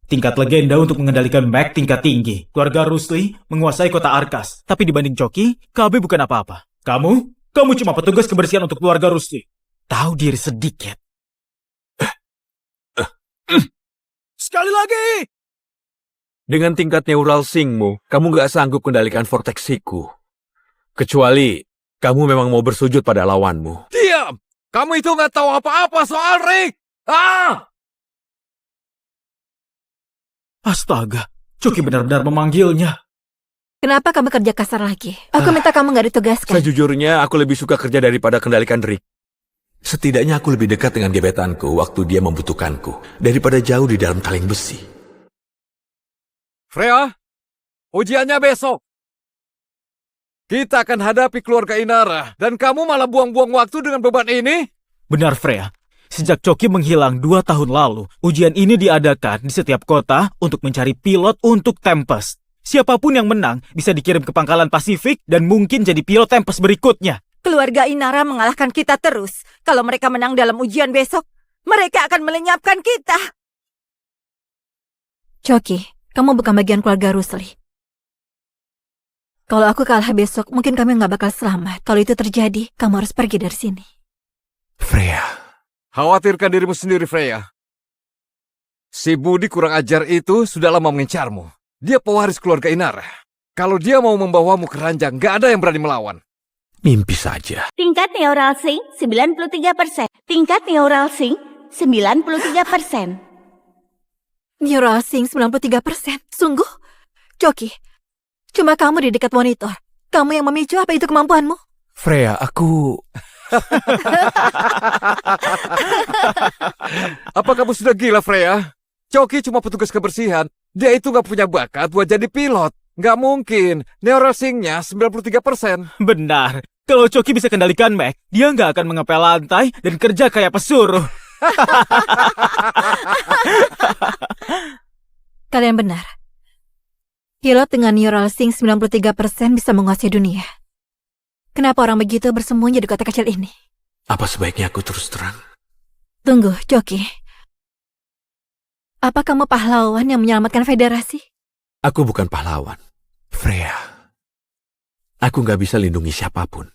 Tingkat legenda untuk mengendalikan Mac tingkat tinggi. Keluarga Rusli menguasai kota Arkas. Tapi dibanding Choki, KB bukan apa-apa. Kamu cuma petugas kebersihan untuk keluarga Rusli. Tahu diri sedikit. Sekali lagi! Dengan tingkat neural sync-mu, kamu gak sanggup kendalikan vortexiku. Kecuali kamu memang mau bersujud pada lawanmu. Diam! Kamu itu gak tahu apa-apa soal Rick! Astaga, Choki benar-benar memanggilnya. Kenapa kamu kerja kasar lagi? Aku minta kamu gak ditugaskan. Sejujurnya, aku lebih suka kerja daripada kendalikan Rick. Setidaknya aku lebih dekat dengan gebetanku waktu dia membutuhkanku, daripada jauh di dalam kaleng besi. Freya, ujiannya besok. Kita akan hadapi keluarga Inara, dan kamu malah buang-buang waktu dengan beban ini? Benar, Freya. Sejak Coki menghilang 2 tahun lalu, ujian ini diadakan di setiap kota untuk mencari pilot untuk Tempest. Siapapun yang menang bisa dikirim ke pangkalan Pasifik dan mungkin jadi pilot Tempest berikutnya. Keluarga Inara mengalahkan kita terus. Kalau mereka menang dalam ujian besok, mereka akan melenyapkan kita. Coki, kamu bukan bagian keluarga Rusli. Kalau aku kalah besok, mungkin kamu nggak bakal selamat. Kalau itu terjadi, kamu harus pergi dari sini. Freya, Khawatirkan dirimu sendiri, Freya. Si Budi kurang ajar itu sudah lama mengincarmu. Dia pewaris keluarga Inara. Kalau dia mau membawamu ke ranjang, gak ada yang berani melawan. mimpi saja. Tingkat neural sync 93%. Tingkat neural sync 93%. Neural Sync 93%. Sungguh? Coki, cuma kamu di dekat monitor. Kamu yang memicu, apa itu kemampuanmu? Freya, aku... Apa kamu sudah gila, Freya? Coki cuma petugas kebersihan. Dia itu gak punya bakat buat jadi pilot. Gak mungkin. Neural Sync-nya 93%. Benar. Kalau Coki bisa kendalikan Mac, dia nggak akan mengepel lantai dan kerja kayak pesuruh. Kalian benar. Pilot dengan Neural Sync 93% bisa menguasai dunia. Kenapa orang begitu bersembunyi di kota kecil ini? Apa sebaiknya aku terus terang? Tunggu, Coki. Apa kamu pahlawan yang menyelamatkan federasi? Aku bukan pahlawan. Freya. Aku nggak bisa lindungi siapapun.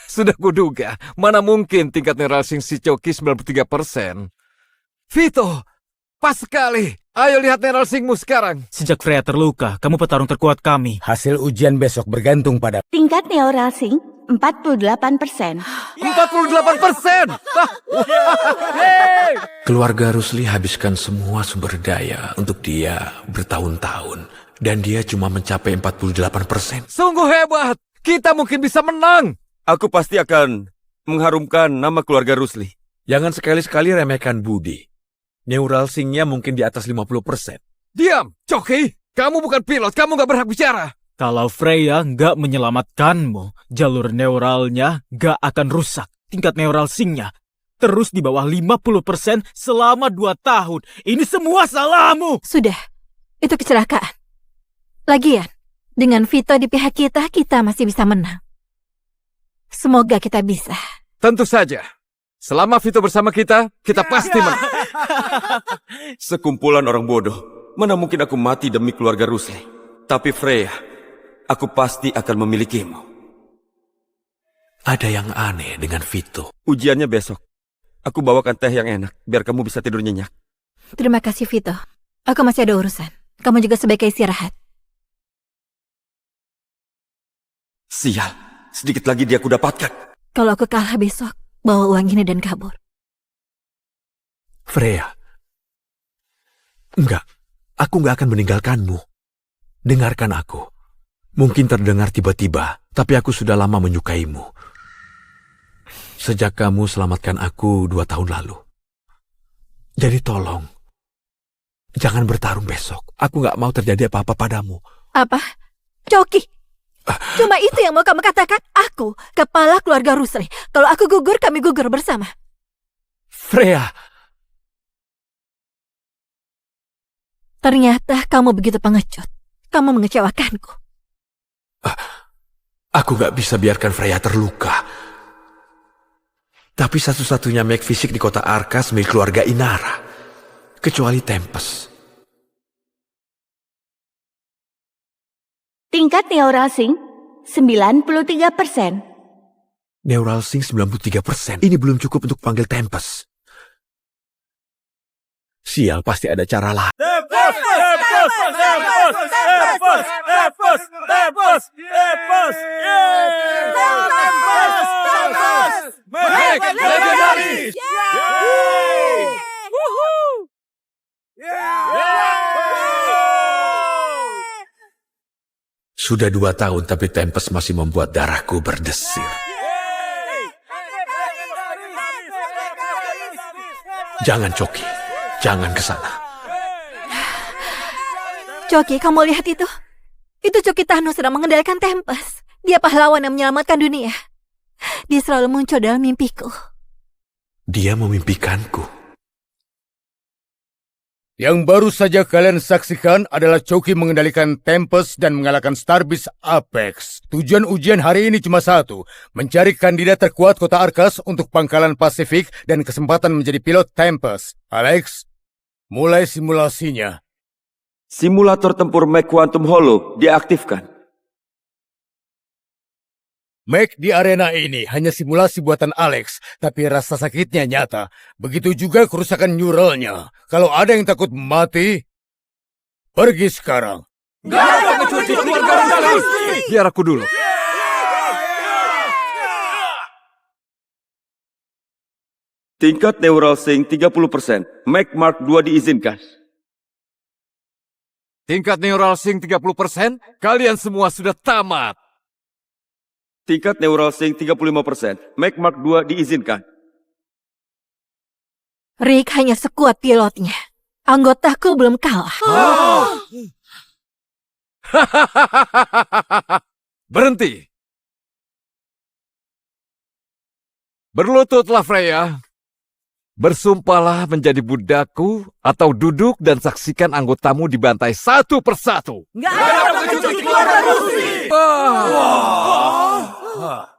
Sudah kuduga. Mana mungkin tingkat Neural Sync si Coki 93%. Vito, pas sekali. Ayo lihat Neural Sync-mu sekarang. Sejak Freya terluka, kamu petarung terkuat kami. Hasil ujian besok bergantung pada... Tingkat neural sync 48%. 48%! Keluarga Rusli habiskan semua sumber daya untuk dia bertahun-tahun. Dan dia cuma mencapai 48%. Sungguh hebat. Kita mungkin bisa menang. Aku pasti akan mengharumkan nama keluarga Rusli. Jangan sekali-sekali remehkan Budi. Neural sync-nya mungkin di atas 50%. Diam, Coki. Kamu bukan pilot, kamu gak berhak bicara. Kalau Freya nggak menyelamatkanmu, jalur neuralnya nggak akan rusak. Tingkat neural sync-nya terus di bawah 50% selama 2 tahun. Ini semua salahmu. Sudah, itu kecelakaan. Lagian, dengan Vito di pihak kita, kita masih bisa menang. Semoga kita bisa. Tentu saja. Selama Vito bersama kita pasti menang. Sekumpulan orang bodoh. Mana mungkin aku mati demi keluarga Rusli. Tapi Freya, aku pasti akan memilikimu. Ada yang aneh dengan Vito. Ujiannya besok. Aku bawakan teh yang enak, biar kamu bisa tidur nyenyak. Terima kasih, Vito. Aku masih ada urusan. Kamu juga sebaiknya istirahat. Sial, sedikit lagi dia aku dapatkan. Kalau aku kalah besok, bawa uang ini dan kabur. Freya. Enggak, aku nggak akan meninggalkanmu. Dengarkan aku. Mungkin terdengar tiba-tiba, tapi aku sudah lama menyukaimu. Sejak kamu selamatkan aku 2 tahun lalu. Jadi tolong, jangan bertarung besok. Aku nggak mau terjadi apa-apa padamu. Apa? Coki? Cuma itu yang mau kamu katakan? Aku, kepala keluarga Rusli. Kalau aku gugur, kami gugur bersama. Freya. Ternyata kamu begitu pengecut. Kamu mengecewakanku. Aku nggak bisa biarkan Freya terluka. Tapi satu-satunya mag fisik di kota Arkas milik keluarga Inara. Kecuali Tempest. Tingkat neural sync 93%. Neural sync 93%. Ini belum cukup untuk panggil Tempest. Sial, pasti ada cara lain. Sudah 2 tahun tapi Tempest masih membuat darahku berdesir. Jangan, Coki. Jangan ke sana. Coki, kamu lihat itu? Itu Coki Thanos sedang mengendalikan Tempest. Dia pahlawan yang menyelamatkan dunia. Dia selalu muncul dalam mimpiku. Dia memimpikanku. Yang baru saja kalian saksikan adalah Choki mengendalikan Tempest dan mengalahkan Starbase Apex. Tujuan ujian hari ini cuma satu, mencari kandidat terkuat kota Arkas untuk pangkalan Pasifik dan kesempatan menjadi pilot Tempest. Alex, mulai simulasinya. Simulator tempur Mac Quantum Hollow diaktifkan. Mac di arena ini hanya simulasi buatan Alex, tapi rasa sakitnya nyata. Begitu juga kerusakan neuralnya. Kalau ada yang takut mati, pergi sekarang. Biar aku dulu. Tingkat neural sync 30%. Mac Mark II diizinkan. Tingkat neural sync 30%, kalian semua sudah tamat. Tingkat neural sync 35%. Mac Mark II diizinkan. Rick hanya sekuat pilotnya. Anggotaku belum kalah. Berhenti. Berlututlah Freya. Bersumpahlah menjadi budakku atau duduk dan saksikan anggotamu dibantai satu persatu. Nggak ada pengecut keluarga Rusli!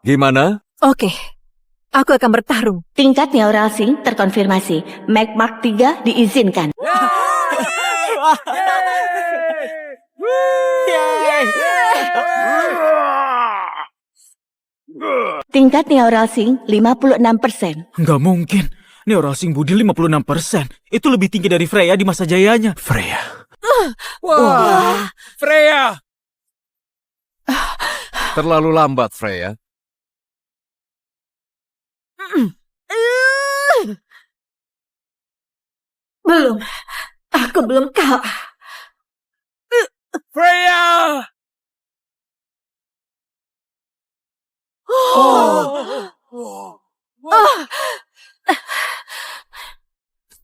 Gimana? Oke, aku akan bertarung. Tingkat neural sync terkonfirmasi. Mac Mark III diizinkan. Tingkat neural sync 56%. Nggak mungkin. Neural sync Budi 56%. Itu lebih tinggi dari Freya di masa jayanya. Freya. Wah, Freya! terlalu lambat Freya. Belum. Aku belum kalah. Freya!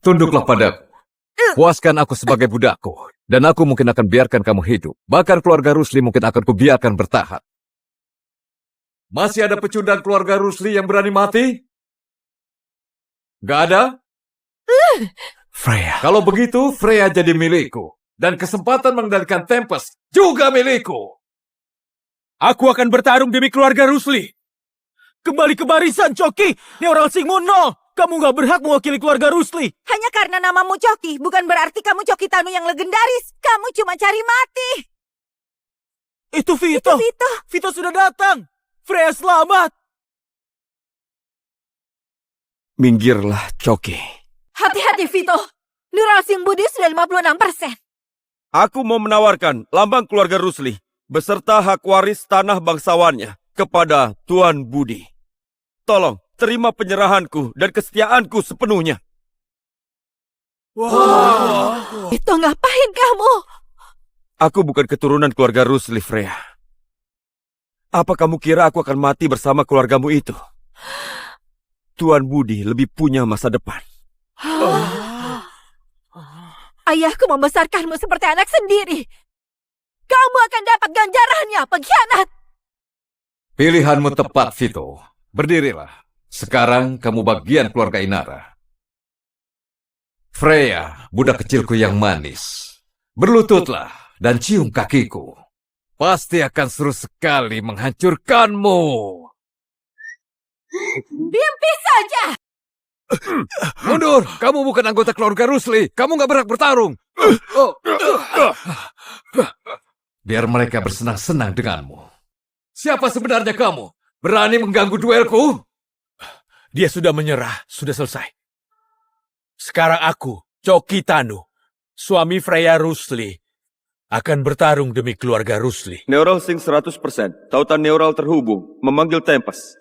Tunduklah padaku. Puaskan aku sebagai budakku. Dan aku mungkin akan biarkan kamu hidup. Bahkan keluarga Rusli mungkin akan kubiarkan bertahan. Masih ada pecundang keluarga Rusli yang berani mati? Gak ada? Freya. Kalau begitu, Freya jadi milikku. Dan kesempatan mengendalikan Tempest juga milikku. Aku akan bertarung demi keluarga Rusli. Kembali ke barisan, Choki. Neural sync-mu 0. Kamu gak berhak mewakili keluarga Rusli. Hanya karena namamu Choki, bukan berarti kamu Choki Tanu yang legendaris. Kamu cuma cari mati. Itu Vito. Vito sudah datang. Freya selamat. Minggirlah, Choki. Hati-hati, Vito. Neural sync Budi sudah 56%. Aku mau menawarkan lambang keluarga Rusli beserta hak waris tanah bangsawannya kepada Tuan Budi. Tolong, terima penyerahanku dan kesetiaanku sepenuhnya. Itu ngapain kamu? Aku bukan keturunan keluarga Rusli, Freya. Apa kamu kira aku akan mati bersama keluargamu itu? Tuan Budi lebih punya masa depan. Ayahku membesarkanmu seperti anak sendiri. Kamu akan dapat ganjarannya, pengkhianat. Pilihanmu tepat, Vito. Berdirilah. Sekarang kamu bagian keluarga Inara. Freya, budak kecilku yang manis. Berlututlah dan cium kakiku. Pasti akan seru sekali menghancurkanmu. Mimpi saja. Mundur! Kamu bukan anggota keluarga Rusli. Kamu gak berhak bertarung. Biar mereka bersenang-senang denganmu. Siapa sebenarnya kamu? Berani mengganggu duelku? Dia sudah menyerah, sudah selesai. Sekarang aku, Choki Tanu, suami Freya Rusli, akan bertarung demi keluarga Rusli. Neural sync 100%. Tautan neural terhubung. Memanggil Tempest.